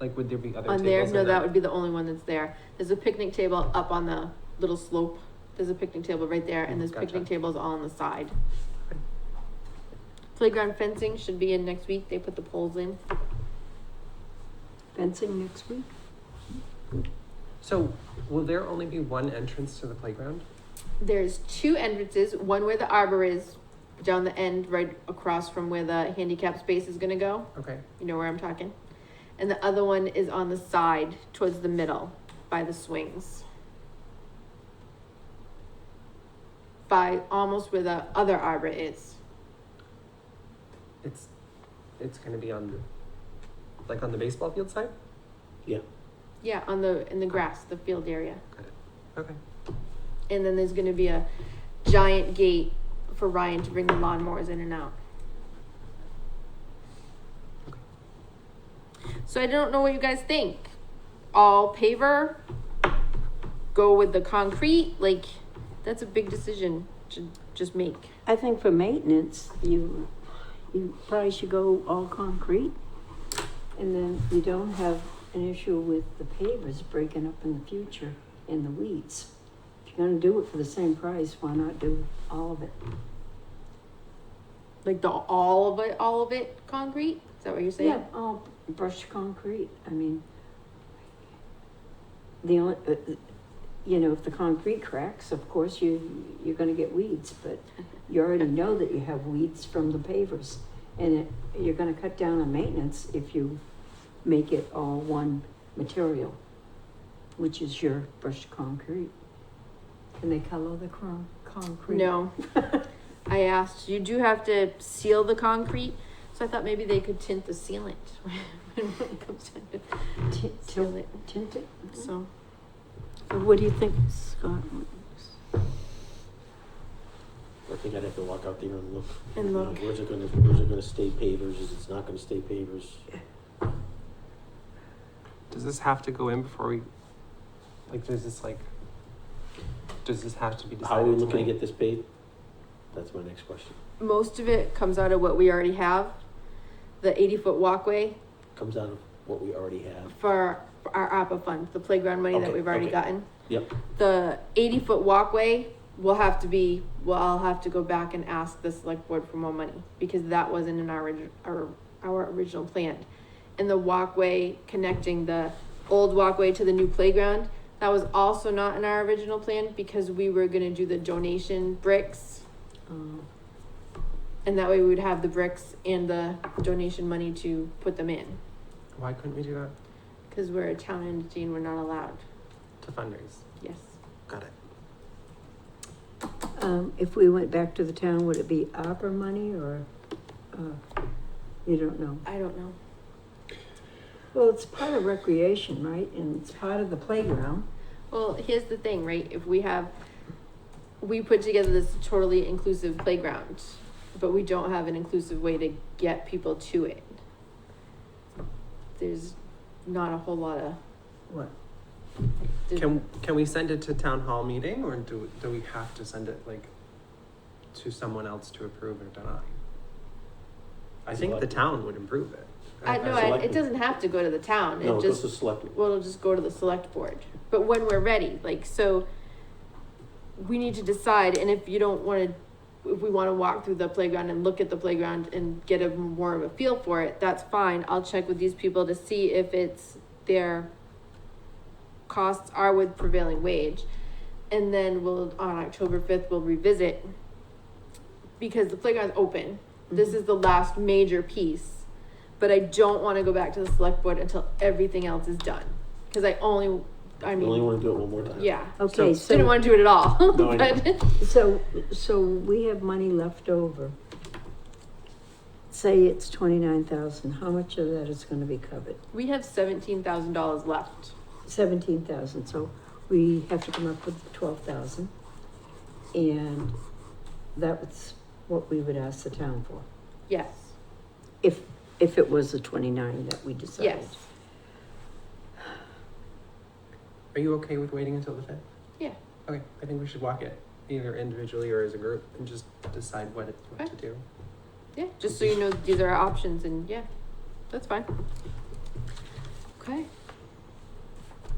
Like, would there be other On tables? there, in no, that would be the only one that's there. There's a picnic table up on the little slope. There's a picnic table right there, and there's Gotcha. picnic tables all on the side. Okay. Playground fencing should be in next week. They put the poles in. Fencing next week? So, will there only be one entrance to the playground? There's 2 entrances, one where the arbor is down the end, right across from where the handicap space is gonna go. Okay, You know where I'm talking? And the other one is on the side towards the middle by the swings. By almost where the other arbor is. it's gonna be on the, like on the baseball field side? Yeah, Yeah, in the grass, the field area. Okay. And then there's gonna be a giant gate for Ryan to bring the lawnmowers in and out. So I don't know what you guys think. All paver? Go with the concrete? Like, that's a big decision to just make. I think for maintenance, you probably should go all concrete. And then you don't have an issue with the pavers breaking up in the future and the weeds. If you're gonna do it for the same price, why not do all of it? Like all of it concrete? Is that what you're saying? Yeah, all brushed concrete. I mean, the only, you know, if the concrete cracks, of course you're gonna get weeds, but you already know that you have weeds from the pavers. And you're gonna cut down on maintenance if you make it all one material, which is your brushed concrete. Can they color the concrete? No. I asked, you do have to seal the concrete, so I thought maybe they could tint the sealant when it comes time to seal it. Tint it? So, What do you think, Scott? I think I'd have to walk out there and look. And You know, look. where's it gonna stay pavers, is it's not gonna stay pavers? Does this have to go in before we, like, does this have to be decided How are we looking to tonight? get this paid? That's my next question. most of it comes out of what we already have. The 80-foot walkway Comes out of what we already have. for our ARPA fund, the playground money that Okay, we've already okay. gotten. Yep, The 80-foot walkway will have to be, well, I'll have to go back and ask the select board for more money, because that wasn't in our original plan. And the walkway connecting the old walkway to the new playground, that was also not in our original plan, because we were gonna do the donation bricks, and that way we would have the bricks and the donation money to put them in. Why couldn't we do that? Cause we're a town entity and we're not allowed, To fundraise. yes. Got it. If we went back to the town, would it be opera money or, you don't know? I don't know. Well, it's part of recreation, right? And it's part of the playground. Well, here's the thing, right? If we put together this totally inclusive playground, but we don't have an inclusive way to get people to it. There's not a whole lot of. What? Can we send it to town hall meeting, or do we have to send it like to someone else to approve or deny? I think the town would approve it. It doesn't have to go to the town. no, It it goes just, to selectmen. well, it'll just go to the select board. But when we're ready, like, so we need to decide, and if you don't wanna, if we wanna walk through the playground and look at the playground and get a more of a feel for it, that's fine. I'll check with these people to see if it's their costs are with prevailing wage. And then on October 5th, we'll revisit, because the playground's open. This is the last major piece. But I don't wanna go back to the select board until everything else is done. Cause I You only wanna do it one more time. yeah. Okay, Didn't so, wanna do it at all. No, I know. But so we have money left over. Say it's 29,000, how much of that is gonna be covered? we have $17,000 left. 17,000, so we have to come up with 12,000. And that was what we would ask the town for, Yes, if it was the 29 that we decided. yes, Are you okay with waiting until the 5th? yeah. Okay, I think we should walk it either individually or as a group and just decide what Okay. to do. Yeah, just so you know, these are our options, and yeah, that's fine. Okay.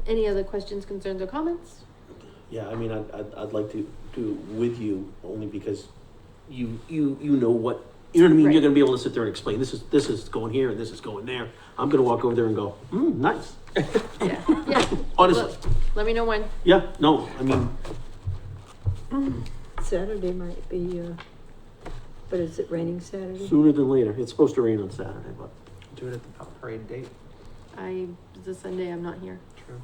Any other questions, concerns, or comments? Yeah, I mean, I'd like to do it with you, only because you know what, you know what I mean? Right. You're gonna be able to sit there and explain, this is going here and this is going there. I'm gonna walk over there and go, nice. Yeah, yeah. Honestly, Let me know when. yeah, no, I mean, Saturday might be, But is it raining Saturday? Sooner than later. It's supposed to rain on Saturday, but Do it at the parade date. It's a Sunday, I'm not here. True.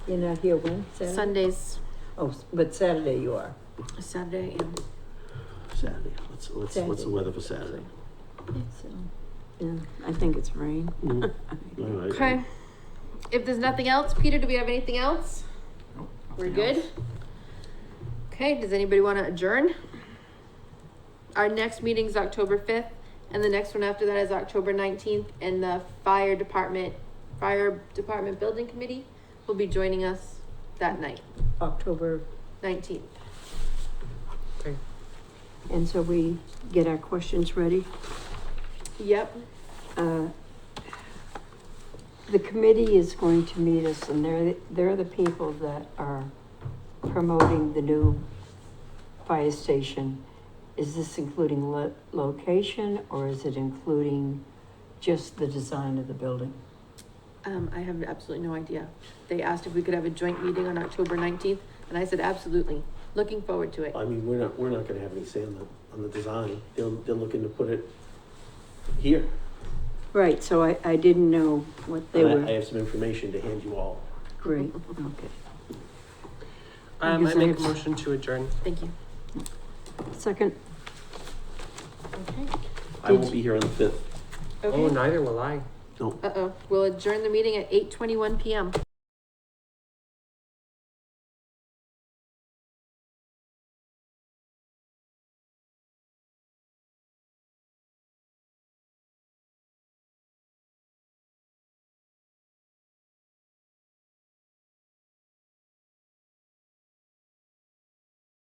You're not here when? Saturday? Sundays, Oh, but Saturday you are. Saturday, and Saturday. What's the weather for Saturday? So, yeah, I think it's rain. Mhm. All right. okay. If there's nothing else, Peter, do we have anything else? Nope, We're nothing good? else. Okay, does anybody want to adjourn? Our next meeting's October 5th, and the next one after that is October 19th, and the fire department building committee will be joining us that night, October, 19th. Okay. and so we get our questions ready. Yep, The committee is going to meet us, and they're the people that are promoting the new fire station. Is this including location, or is it including just the design of the building? I have absolutely no idea. They asked if we could have a joint meeting on October 19th, and I said absolutely. Looking forward to it. I mean, we're not gonna have any say on the design. They're looking to put it here. Right, so I didn't know what they And were. I have some information to hand you all. Great, okay. I Because make a I've- motion to adjourn. Thank you. Second, Okay. I won't be here on the 5th. Oh, Okay. neither will I. No, Uh-oh. We'll adjourn the meeting at 8:21 PM.